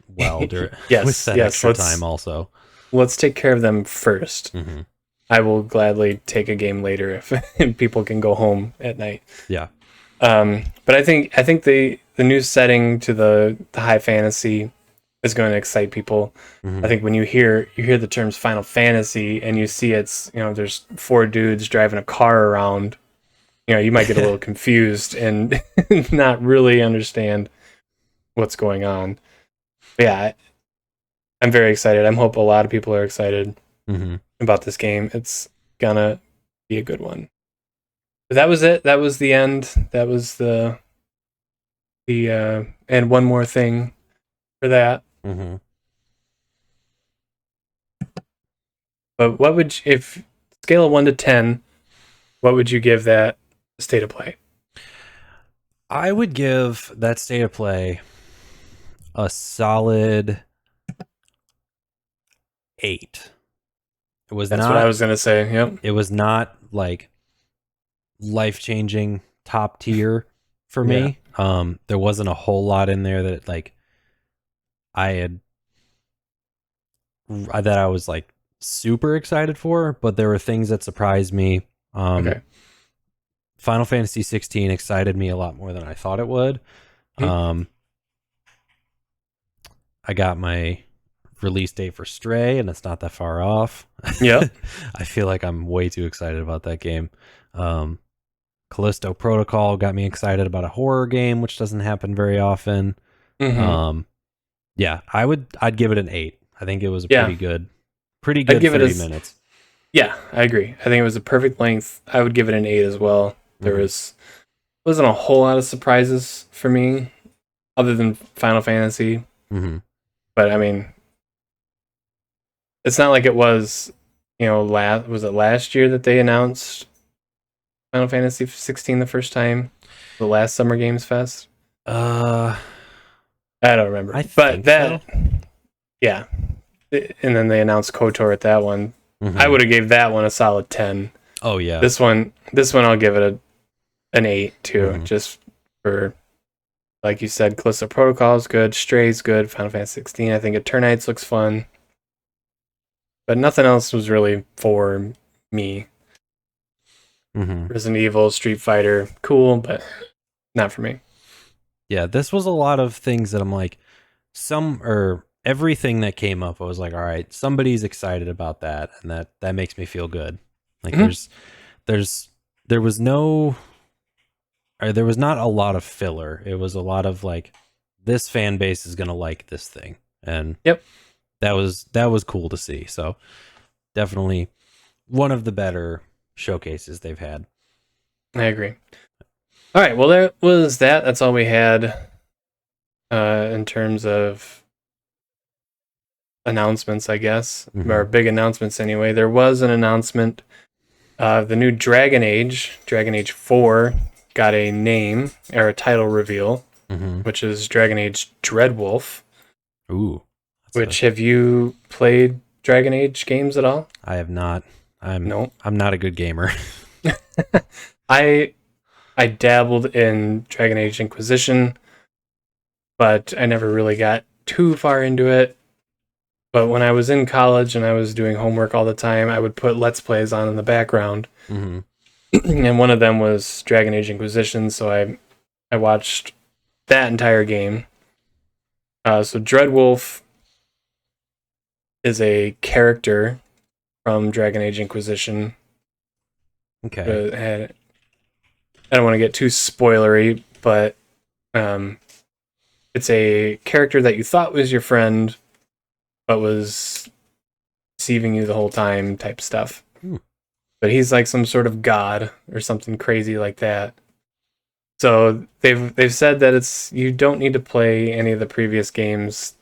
well with that extra time also. Let's take care of them first. I will gladly take a game later if people can go home at night. Yeah. But I think the new setting to the high fantasy is going to excite people. I think when you hear the terms Final Fantasy and you see there's 4 dudes driving a car around, you might get a little confused and not really understand what's going on. But yeah, I'm very excited. I hope a lot of people are excited about this game. It's gonna be a good one. But that was it. That was the end. That was the and one more thing for that. But what would if scale of 1 to 10, what would you give that state of play? I would give that state of play a solid 8. That's what I was gonna say. Yep. It was not like life-changing top tier for me. There wasn't a whole lot in there that like that I was like super excited for, but there were things that surprised me. Final Fantasy 16 excited me a lot more than I thought it would. I got my release date for Stray, and it's not that far off. Yeah. I feel like I'm way too excited about that game. Callisto Protocol got me excited about a horror game, which doesn't happen very often. Yeah, I'd give it an 8. I think it was a pretty good 30 minutes. Yeah, I agree. I think it was a perfect length. I would give it an 8 as well. There wasn't a whole lot of surprises for me other than Final Fantasy. But I mean, it's not like it was, was it last year that they announced Final Fantasy 16 the first time? The last Summer Games Fest? I don't remember. Yeah. And then they announced KOTOR at that one. I would have gave that one a solid 10. Oh yeah. This one I'll give it an 8 too, just for, like you said, Callisto Protocol is good, Stray's good, Final Fantasy 16. I think Eternights looks fun, but nothing else was really for me. Resident Evil, Street Fighter, cool, but not for me. Yeah, this was a lot of things that I'm like, everything that came up, I was like, all right, somebody's excited about that, and that makes me feel good. Like there was not a lot of filler. It was a lot of like, this fan base is gonna like this thing, and that was cool to see. So definitely one of the better showcases they've had. I agree. All right, well, there was that. That's all we had in terms of announcements, I guess, or big announcements anyway. There was an announcement. The new Dragon Age 4, got a name, or a title reveal, which is Dragon Age Dreadwolf. Ooh. Have you played Dragon Age games at all? I have not. I'm not a good gamer. I dabbled in Dragon Age Inquisition, but I never really got too far into it. But when I was in college and I was doing homework all the time, I would put Let's Plays on in the background. And one of them was Dragon Age Inquisition, so I watched that entire game. So Dreadwolf is a character from Dragon Age Inquisition. Okay. I don't want to get too spoilery, but it's a character that you thought was your friend, but was deceiving you the whole time type stuff. But he's like some sort of god or something crazy like that. So they've said that you don't need to play any of the previous games.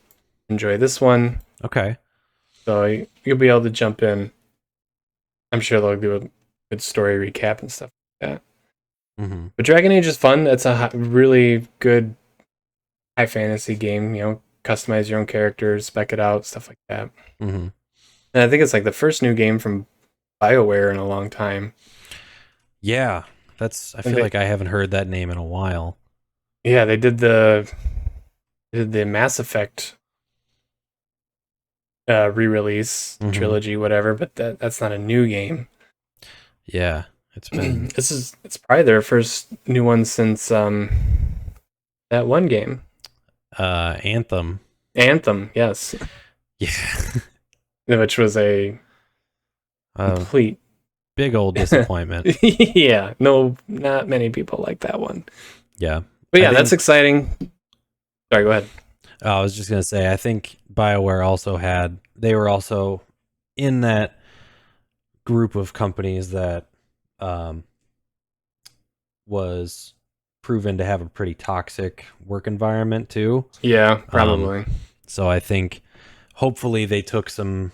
Enjoy this one. Okay. So you'll be able to jump in. I'm sure they'll do a good story recap and stuff like that. But Dragon Age is fun. It's a really good high fantasy game. Customize your own characters, spec it out, stuff like that. And I think it's like the first new game from BioWare in a long time. Yeah, I feel like I haven't heard that name in a while. Yeah, they did the Mass Effect re-release trilogy, whatever, but that's not a new game. Yeah, it's been it's probably their first new one since that one game. Anthem. Anthem, yes. Yeah. Which was a complete big old disappointment. Yeah, no, not many people like that one. Yeah. But yeah, that's exciting. Sorry, go ahead. I was just going to say, I think BioWare they were also in that group of companies that was proven to have a pretty toxic work environment too. Yeah, probably. So I think hopefully they took some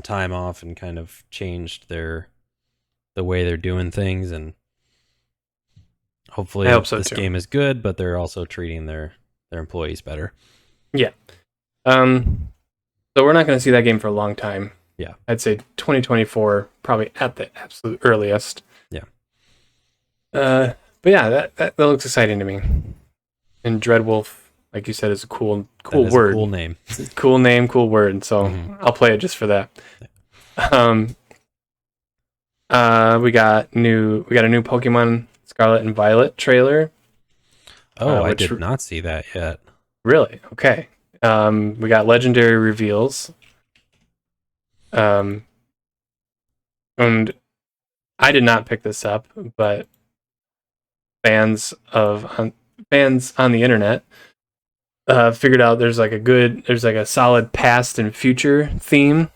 time off and kind of changed the way they're doing things, and hopefully this game is good, but they're also treating their employees better. Yeah. So we're not going to see that game for a long time. Yeah. I'd say 2024, probably at the absolute earliest. Yeah. But yeah, that looks exciting to me. And Dreadwolf, like you said, is a cool word. Cool name. Cool name, cool word. So I'll play it just for that. We got a new Pokemon Scarlet and Violet trailer. Oh, I did not see that yet. Really? Okay. We got legendary reveals. And I did not pick this up, but fans on the internet figured out there's like a solid past and future theme.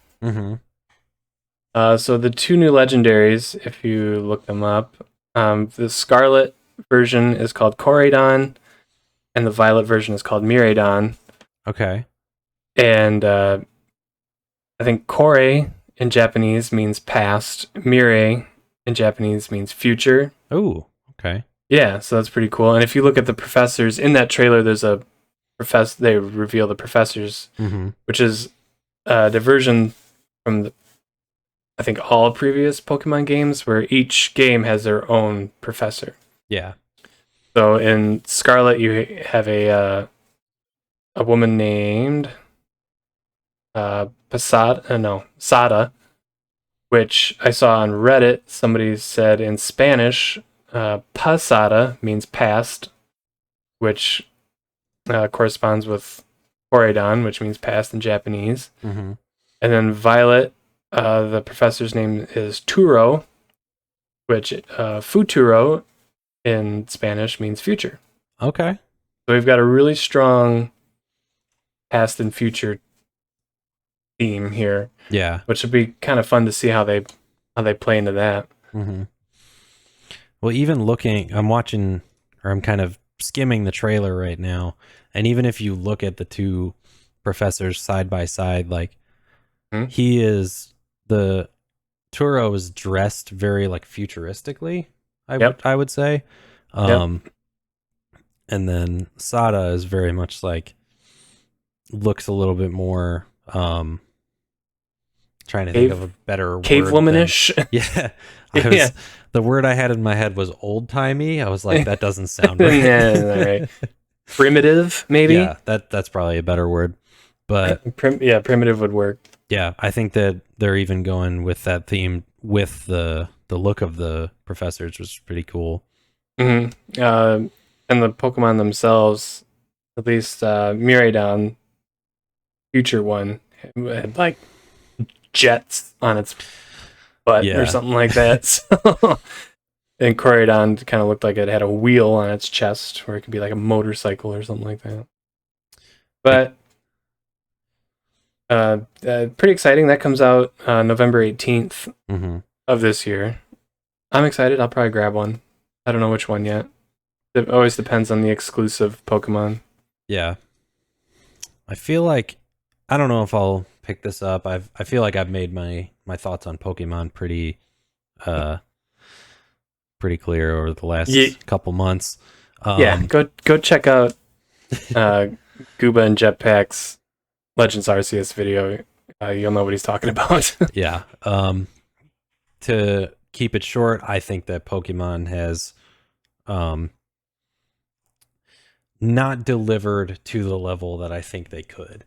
So the two new legendaries, if you look them up, the Scarlet version is called Koraidon, and the Violet version is called Miraidon. Okay. And I think Kore in Japanese means past, Mirai in Japanese means future. Oh, okay. Yeah, so that's pretty cool. And if you look at the professors in that trailer, there's they reveal the professors, which is a diversion from I think all previous Pokemon games, where each game has their own professor. Yeah. So in Scarlet, you have a woman named Sada, which I saw on Reddit. Somebody said in Spanish, pasada means past, which corresponds with Koredon, which means past in Japanese. Mm-hmm. And then Violet, the professor's name is Turo, which futuro in Spanish means future. Okay. So we've got a really strong past and future theme here. Yeah. Which would be kind of fun to see how they play into that. Mm-hmm. Well, even looking, I'm kind of skimming the trailer right now, and even if you look at the two professors side by side, like he is the Turo is dressed very like futuristically. I would say, and then Sada is very much like looks a little bit more. Trying to think of a better cave word. Womanish. Yeah. The word I had in my head was old timey. I was like, that doesn't sound right. Yeah, right. Primitive, maybe. Yeah, that's probably a better word. But primitive would work. Yeah, I think that they're even going with that theme with the look of the professors, was pretty cool. Mm-hmm. And the Pokemon themselves, at least Miraidon, future one, had like jets on its butt or something like that. So, and Koredon kind of looked like it had a wheel on its chest, where it could be like a motorcycle or something like that. But pretty exciting. That comes out November 18th of this year. I'm excited. I'll probably grab one. I don't know which one yet. It always depends on the exclusive Pokemon. Yeah. I feel like, I don't know if I'll pick this up. I feel like I've made my thoughts on Pokemon pretty clear over the last couple months. Go check out Gooba and Jetpack's Legends Arceus video. You'll know what he's talking about. Yeah. To keep it short, I think that Pokemon has not delivered to the level that I think they could.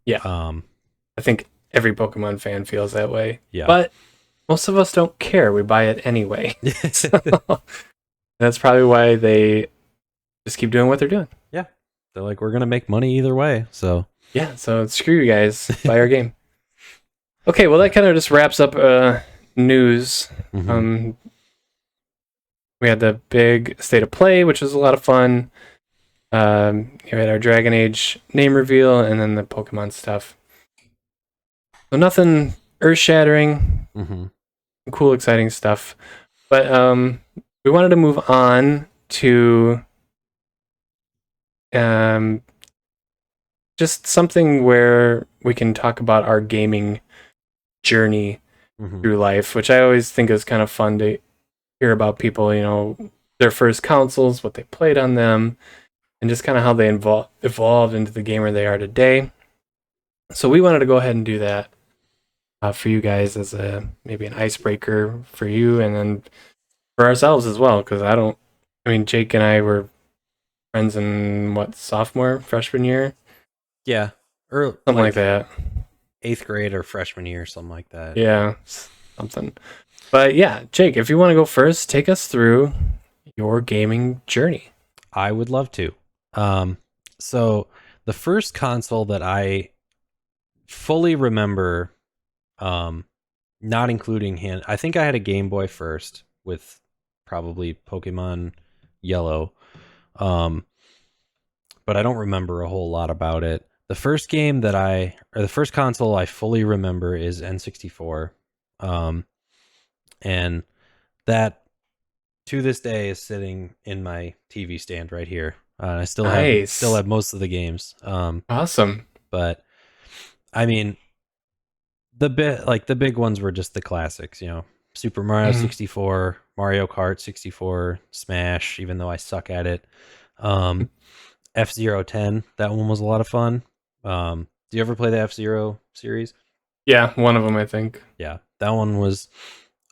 Yeah. I think every Pokemon fan feels that way. Yeah. But most of us don't care. We buy it anyway. So, that's probably why they just keep doing what they're doing. Yeah. They're like, we're going to make money either way. So, yeah. So screw you guys. Buy our game. Okay. Well, that kind of just wraps up news. Mm-hmm. We had the big State of Play, which was a lot of fun. We had our Dragon Age name reveal and then the Pokemon stuff. So nothing earth-shattering, cool, exciting stuff. But we wanted to move on to just something where we can talk about our gaming journey through life, which I always think is kind of fun to hear about people, their first consoles, what they played on them, and just kind of how they evolved into the gamer they are today. So we wanted to go ahead and do that for you guys as maybe an icebreaker for you, and then for ourselves as well, because Jake and I were friends in freshman year? Yeah. Or something like that. 8th grade or freshman year, something like that. Yeah, something. But yeah, Jake, if you want to go first, take us through your gaming journey. I would love to. So the first console that I fully remember, not including I think I had a Game Boy first with probably Pokemon Yellow. But I don't remember a whole lot about it. The first game the first console I fully remember is N64. And that to this day is sitting in my TV stand right here. I still have most of the games. Awesome. But I mean, the big ones were just the classics, Super Mario 64, Mario Kart 64, Smash, even though I suck at it. F-Zero 10, that one was a lot of fun. Do you ever play the F-Zero series? Yeah, one of them, I think. Yeah, that one was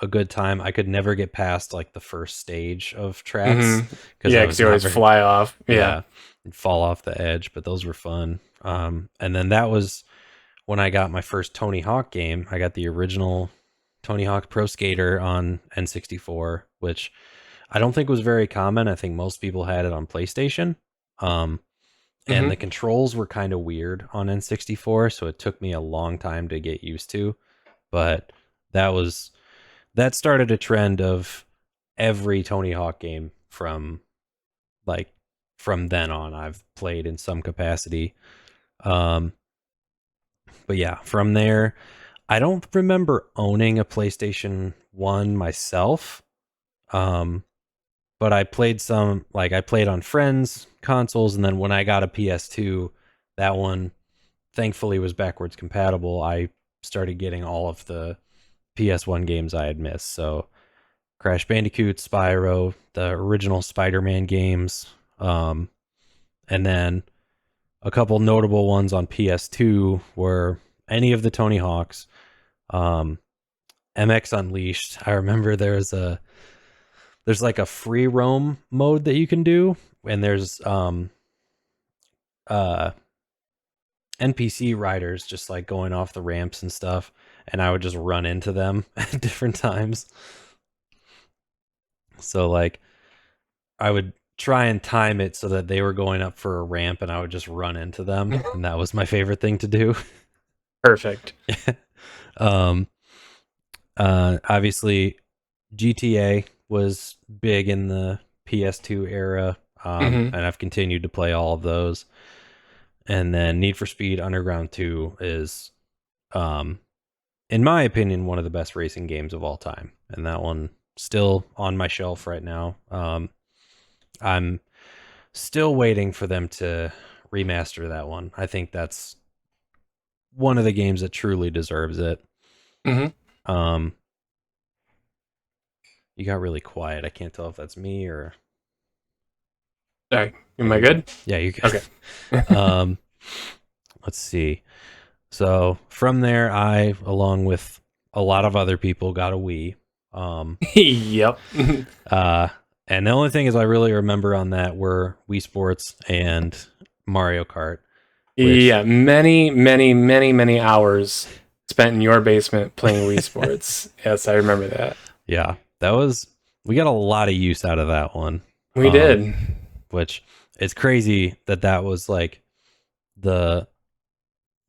a good time. I could never get past like the first stage of tracks because Yeah, I because was you not always very, fly off. Yeah. yeah, and fall off the edge, but those were fun. And then that was when I got my first Tony Hawk game. I got the original Tony Hawk Pro Skater on N64, which I don't think was very common. I think most people had it on PlayStation. Um, and Hmm. the controls were kind of weird on N64, so it took me a long time to get used to. But that was that started a trend of every Tony Hawk game like from then on I've played in some capacity. Um, but yeah, from there I don't remember owning a PlayStation 1 myself. Um, but I played some, like I played on friends' consoles, and then when I got a PS2, that one thankfully was backwards compatible. I started getting all of the PS1 games I had missed. So Crash Bandicoot, Spyro, the original Spider-Man games, um, and then a couple notable ones on PS2 were any of the Tony Hawks, um, MX Unleashed. I remember there's like a free roam mode that you can do, and there's uh NPC riders just like going off the ramps and stuff, and I would just run into them at different times. So like I would try and time it so that they were going up for a ramp and I would just run into them, and that was my favorite thing to do. Perfect. um Obviously GTA was big in the PS2 era, Hmm. and I've continued to play all of those. And then Need for Speed Underground 2 is, um, in my opinion, one of the best racing games of all time. And that one still on my shelf right now. I'm still waiting for them to remaster that one. I think that's one of the games that truly deserves it. Hmm. Um, you got really quiet. I can't tell if that's me or Sorry. yeah, Am I you're good. good? Yeah, you're good. Okay. um, let's see. So from there, I, along with a lot of other people, got a Wii. Um, Yep. uh, and the only thing is I really remember on that were Wii Sports and Mario Kart, which Yeah, many, many, many, many hours spent in your basement playing Wii Sports. Yes, I remember that. yeah, that was we got a lot of use out of that one. We Um, did. which it's crazy that that was like the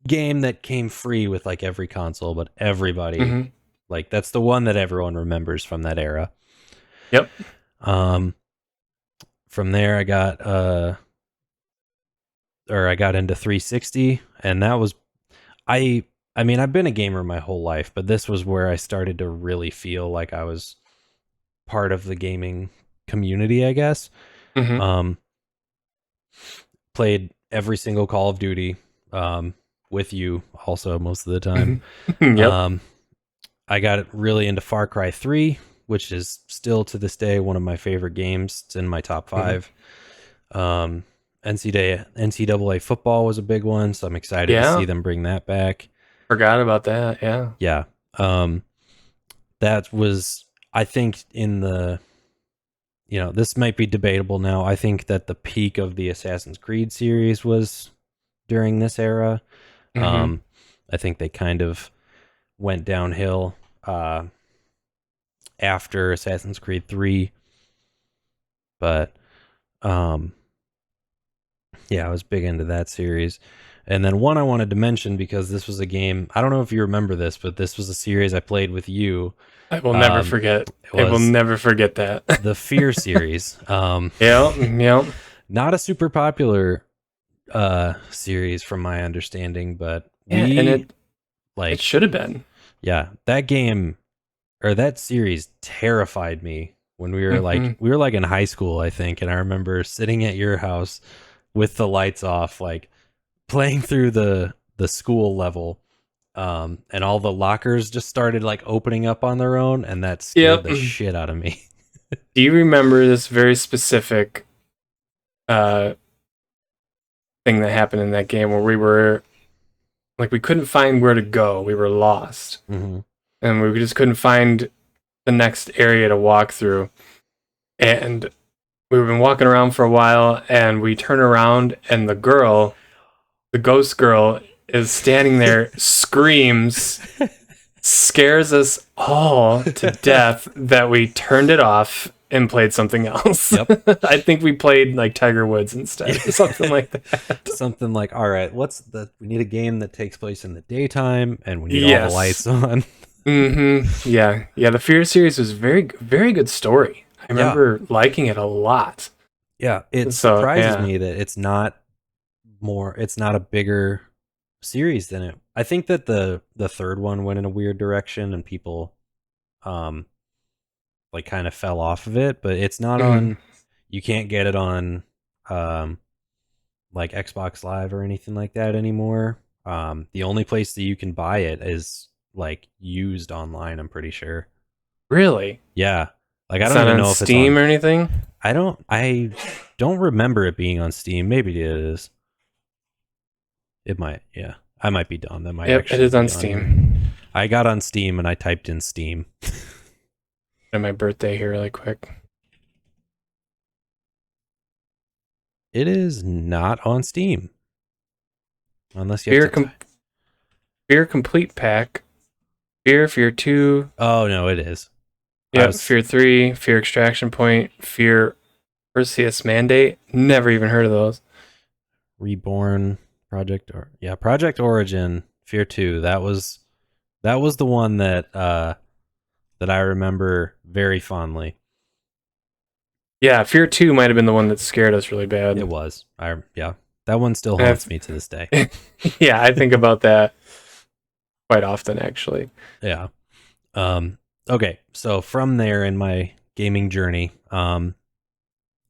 game that came free with like every console, but everybody Hmm. like that's the one that everyone remembers from that era. Yep. Um, from there I got into 360, and that was I I mean, I've been a gamer my whole life, but this was where I started to really feel like I was part of the gaming community, I guess. Hmm. Um, played every single Call of Duty, um, with you also most of the time. Hmm. Yep. Um, I got really into Far Cry 3, which is still to this day one of my favorite games. It's in my top Hmm. 5. Um, NCAA football was a big one, so I'm excited to see Yeah. them bring that back. Forgot about that. Yeah. Yeah. Um, that was, I think, this might be debatable now. I think that the peak of the Assassin's Creed series was during this era. Hmm. I think they kind of went downhill uh, after Assassin's Creed 3, but um, yeah, I was big into that series. And then one I wanted to mention because this was a game, I don't know if you remember this, but this was a series I played with you. I will never Um, forget. it I will was never forget that. the Fear series. Yep. Yep. Not a super popular series from my understanding, but Yeah, and we it like should have been. yeah, that game or that series terrified me when Hmm. we were like in high school, I think, and I remember sitting at your house with the lights off, like playing through the school level, and all the lockers just started like opening up on their own, and that scared Yep. the shit out of me. Do you remember this very specific uh thing that happened in that game where we were like we couldn't find where to go. We were lost, Mm-hmm. and we just couldn't find the next area to walk through. And we've been walking around for a while, and we turn around, and the ghost girl, is standing there, screams, scares us all to death that we turned it off and played something else. Yep. I think we played like Tiger Woods instead, or something like that. Something like, all right, we need a game that takes place in the daytime and we need all the Yes. lights on. Yeah. Yeah. The Fear series was very good story. I Yeah. remember liking it a lot. Yeah. It So surprises yeah. me that it's not a bigger series than it. I think that the third one went in a weird direction and people um like kind of fell off of it, but it's not Mhm. on, you can't get it on um like Xbox Live or anything like that anymore. The only place that you can buy it is like used online, I'm pretty sure. Really? Yeah. Like I It's don't not even on know if it's on. Steam or anything? I don't remember it being on Steam. Maybe it is. It might, yeah. I might be dumb. That might Yep, it actually is on be on here. Steam. I got on Steam and I typed in Steam. And my birthday here really quick. It is not on Steam. Unless you have Fear to Fear Complete Pack. Fear 2. Oh no, it is. I Yep, was Fear 3, Fear Extraction Point, Fear Perseus Mandate. Never even heard of those. Reborn, Project Origin, Fear 2. That was the one that that I remember very fondly. Yeah, Fear 2 might have been the one that scared us really bad. It was. Yeah. That one still And haunts me to this day. yeah, I think about that quite often, actually. Yeah. Okay, so from there in my gaming journey, that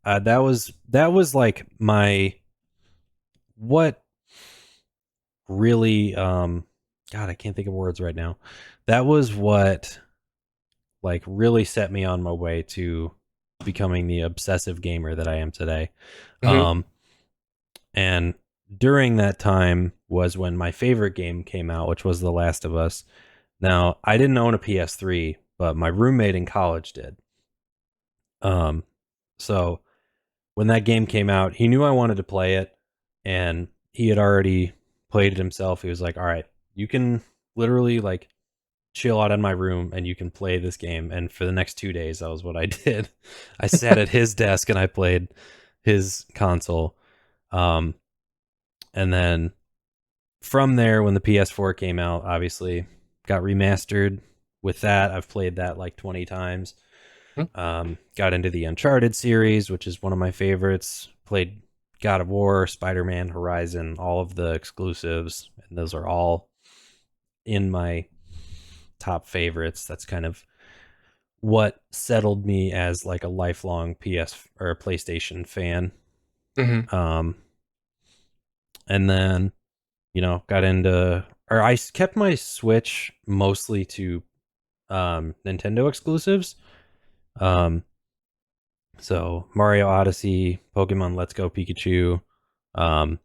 was like my what really God, I can't think of words right now. That was what like really set me on my way to becoming the obsessive gamer that I am today. Hmm. Um and during that time was when my favorite game came out, which was The Last of Us. Now, I didn't own a PS3, but my roommate in college did. Um so when that game came out, he knew I wanted to play it and he had already played it himself. He was like, "All right, you can literally like chill out in my room and you can play this game." And for the next 2 days, that was what I did. I sat at his desk and I played his console. Um and then from there when the PS4 came out, obviously got remastered. With that, I've played that like 20 times. Got into the Uncharted series, which is one of my favorites. Played God of War, Spider-Man, Horizon, all of the exclusives, and those are all in my top favorites. That's kind of what settled me as like a lifelong PS or PlayStation fan. Hmm. Um, and then got into, or I kept my Switch mostly to Nintendo exclusives. Um, So Mario Odyssey, Pokemon Let's Go Pikachu. Um,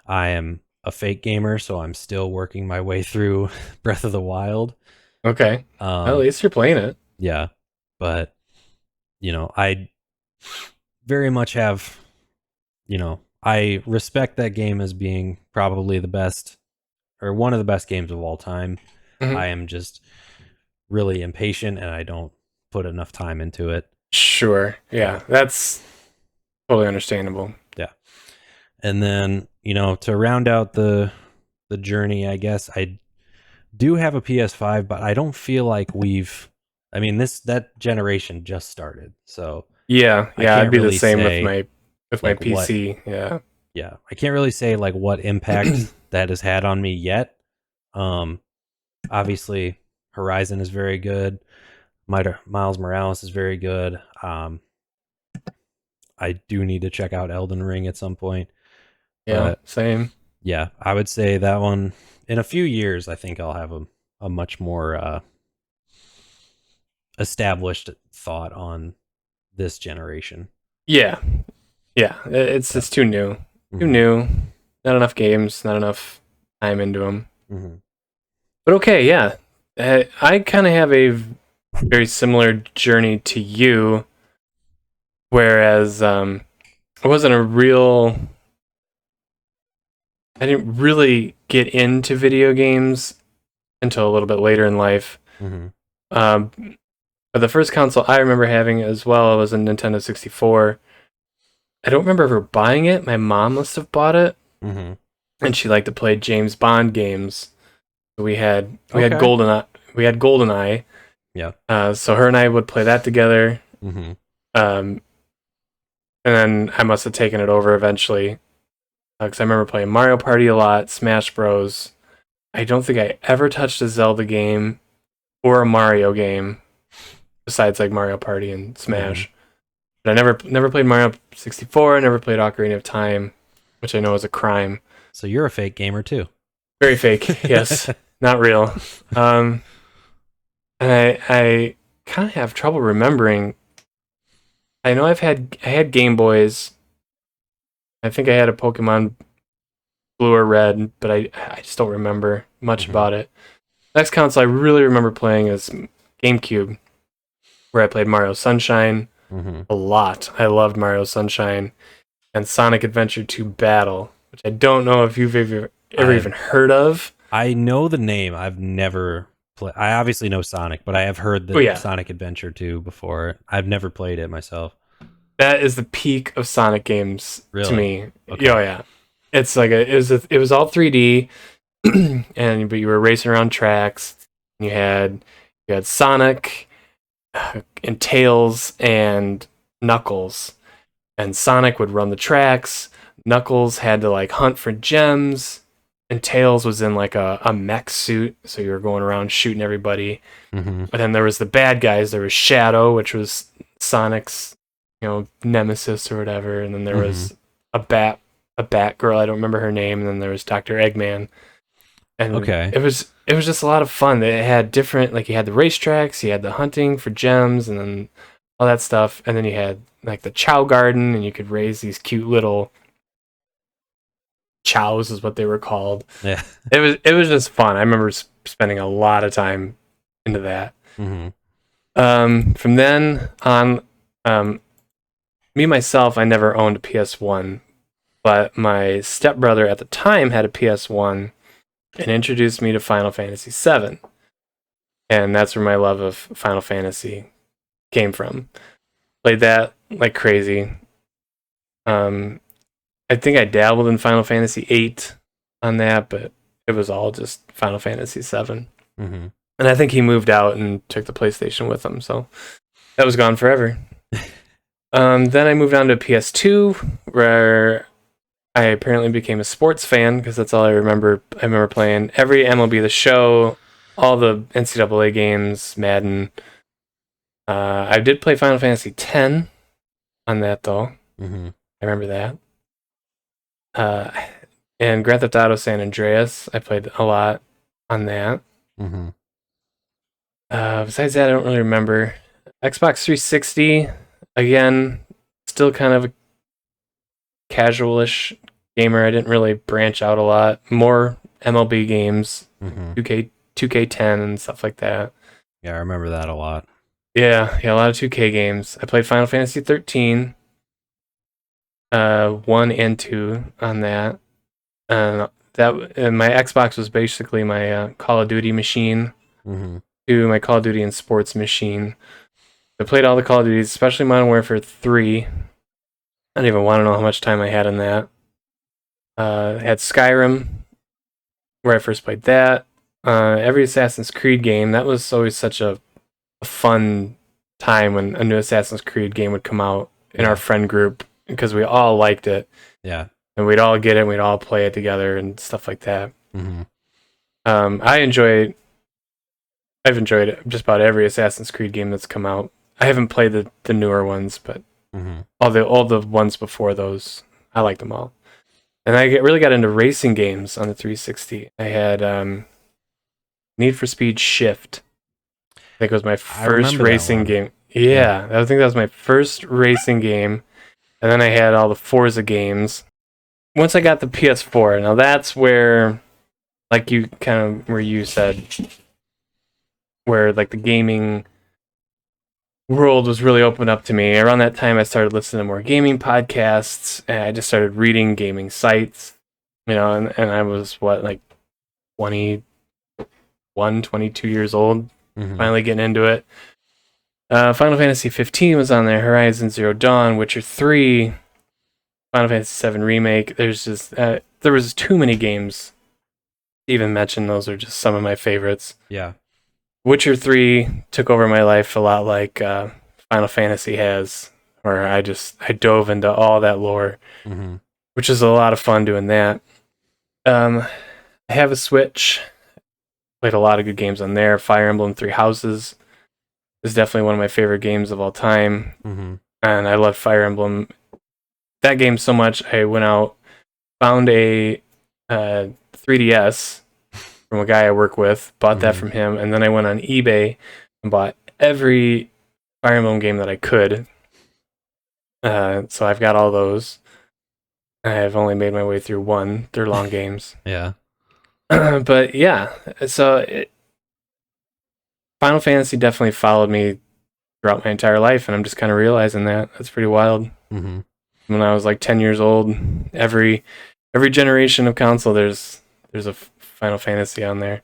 I am a fake gamer, so I'm still working my way through Breath of the Wild. Okay. Well, at Um, least you're playing it. yeah, but I very much have, I respect that game as being probably the best or one of the best games of all time. Hmm. I am just really impatient and I don't put enough time into it. Sure. Yeah. Yeah, that's totally understandable. Yeah. And then, to round out the journey, I guess I do have a PS5, but I don't feel like I mean, that generation just started. So Yeah, I yeah, I'd can't be the really same with say my like what PC. Yeah. yeah, I can't really say like what impact that has had on me yet. Um Obviously Horizon is very good. Miles Morales is very good. I do need to check out Elden Ring at some point. Yeah, But same. yeah, I would say that one in a few years I think I'll have a much more established thought on this generation. Yeah. Yeah, it's Yeah. it's too new. Too Hmm. new. Not enough games, not enough time into them. Mm-hmm. But okay, yeah. I kind of have a very similar journey to you, whereas I wasn't a real. I didn't really get into video games until a little bit later in life. Mm-hmm. Um, but the first console I remember having as well was a Nintendo 64. I don't remember ever buying it. My mom must have bought it, Mm-hmm. and she liked to play James Bond games. We had Okay. GoldenEye. Yeah. So her and I would play that together. Mm-hmm. Um, and then I must have taken it over eventually because I remember playing Mario Party a lot, Smash Bros. I don't think I ever touched a Zelda game or a Mario game besides like Mario Party and Mm-hmm. Smash. But I never played Mario 64. I never played Ocarina of Time, which I know is a crime. So you're a fake gamer too. Very fake, yes, not real. Um, and I kind of have trouble remembering. I know I had Game Boys. I think I had a Pokemon Blue or Red, but I just don't remember much Mm-hmm. about it. Next console I really remember playing is GameCube, where I played Mario Sunshine Mm-hmm. a lot. I loved Mario Sunshine and Sonic Adventure 2 Battle, which I don't know if you've ever even heard of. I know the name. I've never played. I obviously know Sonic, but I have heard Oh the yeah, Sonic Adventure 2 before. I've never played it myself. that is the peak of Sonic games to Really? me. Oh Okay. yeah, it's like it was all 3D, but you were racing around tracks. You had Sonic and Tails and Knuckles, and Sonic would run the tracks. Knuckles had to like hunt for gems, and Tails was in like a mech suit, so you were going around shooting everybody. Mm-hmm. But then there was the bad guys. There was Shadow, which was Sonic's, nemesis or whatever, and then there Mm-hmm. was a bat girl. I don't remember her name, and then there was Dr. Eggman, and Okay. it was just a lot of fun. It had different, like, you had the racetracks, you had the hunting for gems, and then all that stuff, and then you had like the Chow Garden, and you could raise these cute little chows, is what they were called. Yeah. It was just fun. I remember spending a lot of time into that. Mm-hmm. From then on, me myself, I never owned a PS1, but my stepbrother at the time had a PS1 and introduced me to Final Fantasy VII, and that's where my love of Final Fantasy came from. Played that like crazy. Um, I think I dabbled in Final Fantasy VIII on that, but it was all just Final Fantasy VII. Mm-hmm. And I think he moved out and took the PlayStation with him, so that was gone forever. Then I moved on to PS2, where I apparently became a sports fan because that's all I remember. I remember playing every MLB The Show, all the NCAA games, Madden. I did play Final Fantasy X on that though. Mm-hmm. I remember that. Uh, and Grand Theft Auto San Andreas, I played a lot on that. Mm-hmm. Besides that, I don't really remember. Xbox 360, again, still kind of a casualish gamer. I didn't really branch out a lot. More MLB games, Mm-hmm. 2K10 and stuff like that. Yeah, I remember that a lot. Yeah, a lot of 2K games. I played Final Fantasy 13, 1 and 2 on that. And my Xbox was basically my Call of Duty machine Mm-hmm. to my Call of Duty and sports machine. I played all the Call of Duties, especially Modern Warfare 3. I don't even want to know how much time I had in that. I had Skyrim, where I first played that. Every Assassin's Creed game, that was always such a fun time when a new Assassin's Creed game would come out in our friend group because we all liked it. Yeah. And we'd all get it and we'd all play it together and stuff like that. Mm-hmm. I've enjoyed just about every Assassin's Creed game that's come out. I haven't played the newer ones, but Mm-hmm. all the ones before those, I like them all. And I really got into racing games on the 360. I had Need for Speed Shift. I think it was my first remember that racing one. game. Yeah, I think that was my first racing game. And then I had all the Forza games. Once I got the PS4, now that's where like you kind of where you said where like the gaming world was really open up to me. Around that time, I started listening to more gaming podcasts, and I just started reading gaming sites. And I was what, like 21, 22 years old, finally getting into it. Final Fantasy 15 was on there, Horizon Zero Dawn, Witcher 3, Final Fantasy 7 Remake. There's just there was too many games to even mention. Those are just some of my favorites. Yeah. Witcher 3 took over my life a lot like Final Fantasy has, where I dove into all that lore, which is a lot of fun doing that. I have a Switch, played a lot of good games on there. Fire Emblem Three Houses is definitely one of my favorite games of all time, and I love Fire Emblem. That game so much, I went out, found a 3DS from a guy I work with, bought that from him, and then I went on eBay and bought every Fire Emblem game that I could. So I've got all those. I've only made my way through one. They're long games. Yeah. But yeah, so Final Fantasy definitely followed me throughout my entire life, and I'm just kind of realizing that. That's pretty wild. When I was like 10 years old, every generation of console, there's a Final Fantasy on there.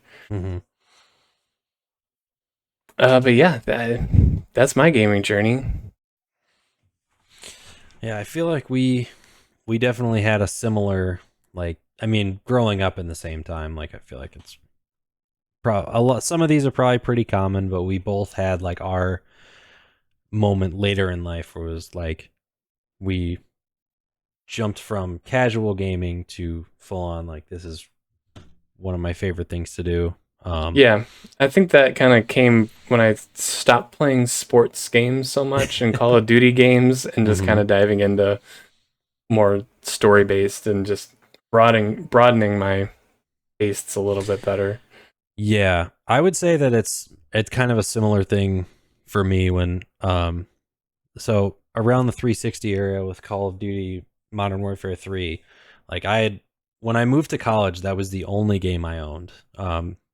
But yeah, that's my gaming journey. Yeah, I feel like we definitely had a similar, like, I mean, growing up in the same time. Like, I feel like it's a lot. Some of these are probably pretty common, but we both had like our moment later in life where it was like we jumped from casual gaming to full on, like, this is one of my favorite things to do. Yeah, I think that kind of came when I stopped playing sports games so much and Call of Duty games, and just kind of diving into more story based and just broadening my tastes a little bit better. Yeah, I would say that it's kind of a similar thing for me when so around the 360 area with Call of Duty Modern Warfare 3, like when I moved to college, that was the only game I owned.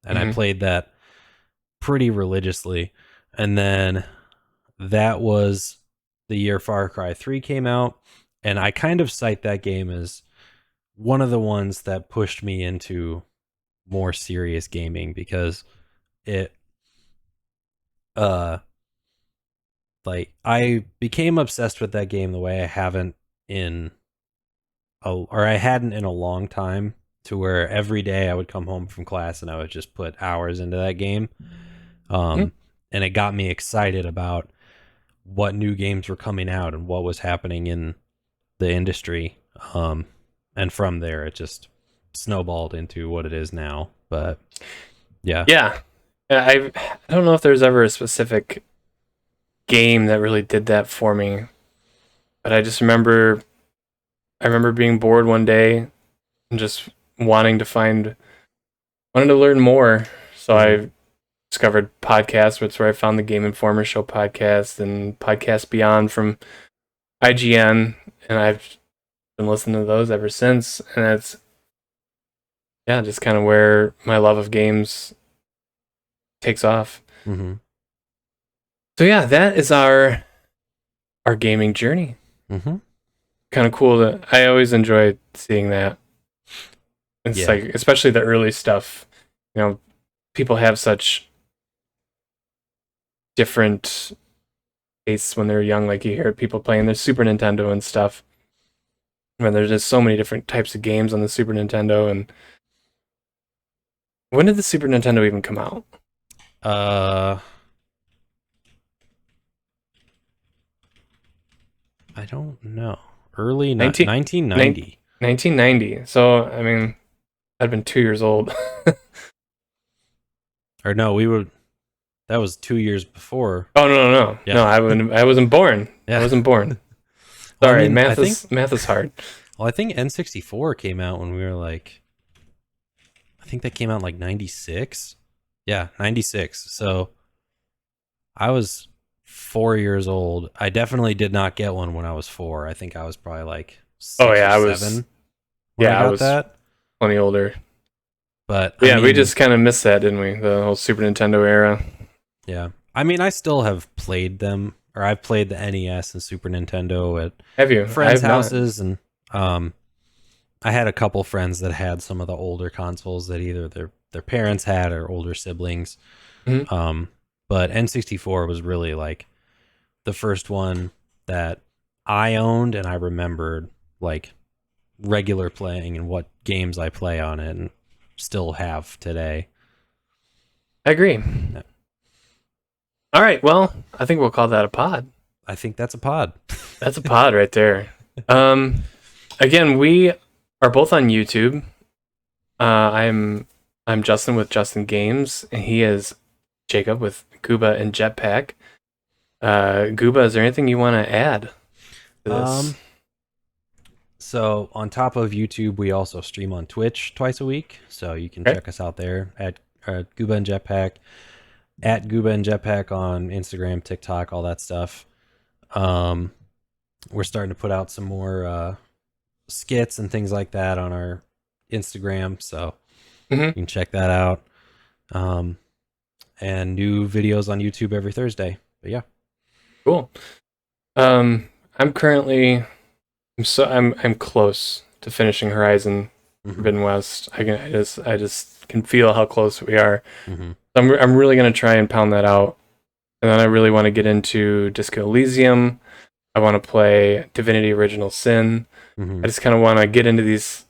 And I played that pretty religiously. And then that was the year Far Cry 3 came out, and I kind of cite that game as one of the ones that pushed me into more serious gaming, because it like, I became obsessed with that game the way I hadn't in a long time, to where every day I would come home from class and I would just put hours into that game. And it got me excited about what new games were coming out and what was happening in the industry. And from there, it just snowballed into what it is now. But yeah. I don't know if there's ever a specific game that really did that for me, but I remember being bored one day and just wanting to learn more. So I discovered podcasts, which is where I found the Game Informer Show podcast and Podcast Beyond from IGN, and I've been listening to those ever since. And that's just kind of where my love of games takes off. So yeah, that is our gaming journey. Kind of cool that I always enjoy seeing that. It's like, especially the early stuff, people have such different tastes when they're young. Like, you hear people playing their Super Nintendo and stuff. And there's just so many different types of games on the Super Nintendo. And when did the Super Nintendo even come out? I don't know. Early 1990. 1990. So, I mean, I'd been 2 years old. Or no, that was 2 years before. Oh, no. Yeah. No, I wasn't born. Yeah. I wasn't born. Well, Sorry, I mean, math is hard. Well, I think N64 came out when we were like, I think that came out like 96. Yeah, 96. So I was 4 years old. I definitely did not get one when I was 4. I think I was probably like 6 or 7 when I got that. Plenty older. But I Yeah, we mean, just kind of missed that, didn't we? The whole Super Nintendo era. yeah. I mean, I still have played them, or I've played the NES and Super Nintendo at Have you? I friends' have not. houses, and I had a couple friends that had some of the older consoles that either their parents had or older siblings. Mhm. Um, but N64 was really like the first one that I owned, and I remembered like regular playing and what games I play on it, and still have today. I agree. Yeah. All right, well, I think we'll call that a pod. I think that's a pod. That's a pod right there. Again, we are both on YouTube. I'm Justin with Justin Games, and he is Jacob with Gooba and Jetpack. Gooba, is there anything you want to add to this? So on top of YouTube, we also stream on Twitch twice a week. So you can Okay. check us out there at Gooba and Jetpack, at Gooba and Jetpack on Instagram, TikTok, all that stuff. We're starting to put out some more skits and things like that on our Instagram. So Mm-hmm. you can check that out. And new videos on YouTube every Thursday. But yeah. Cool. I'm currently I'm close to finishing Horizon Forbidden West. I just can feel how close we are. Mm-hmm. I'm really gonna try and pound that out, and then I really want to get into Disco Elysium. I want to play Divinity: Original Sin. Mm-hmm. I just kind of want to get into these.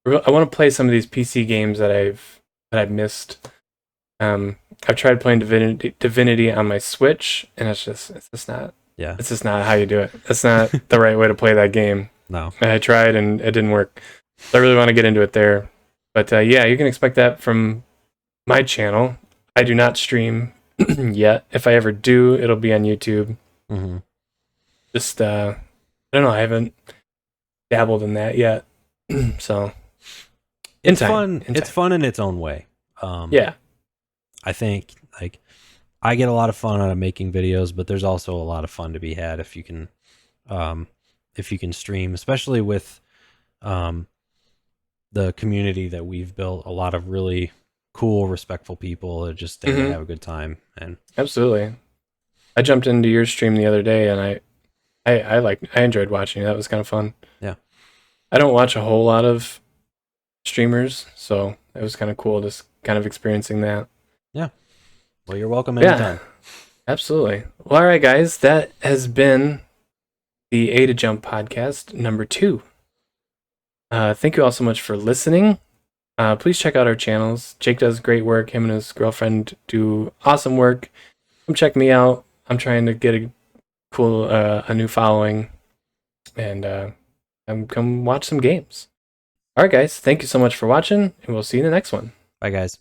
I want to play some of these PC games that I've missed. I've tried playing Divinity on my Switch, and it's just not. Yeah. It's just not how you do it. It's not the right way to play that game. No. And I tried, and it didn't work. So I really want to get into it there. But yeah, you can expect that from my channel. I do not stream yet. If I ever do, it'll be on YouTube. Mm-hmm. Just I don't know. I haven't dabbled in that yet. So It's fun. It's fun in its own way. Yeah. I think like I get a lot of fun out of making videos, but there's also a lot of fun to be had if you can stream, especially with the community that we've built. A lot of really cool, respectful people that just stay to have a good time. And absolutely, I jumped into your stream the other day, and I enjoyed watching. That was kind of fun. Yeah, I don't watch a whole lot of streamers, so it was kind of cool just kind of experiencing that. Yeah. Well, you're welcome anytime. Yeah, absolutely. Well, all right, guys, that has been the A to Jump podcast number 2. Thank you all so much for listening. Please check out our channels. Jake does great work. Him and his girlfriend do awesome work. Come check me out. I'm trying to get a new following, and come watch some games. All right, guys. Thank you so much for watching, and we'll see you in the next one. Bye, guys.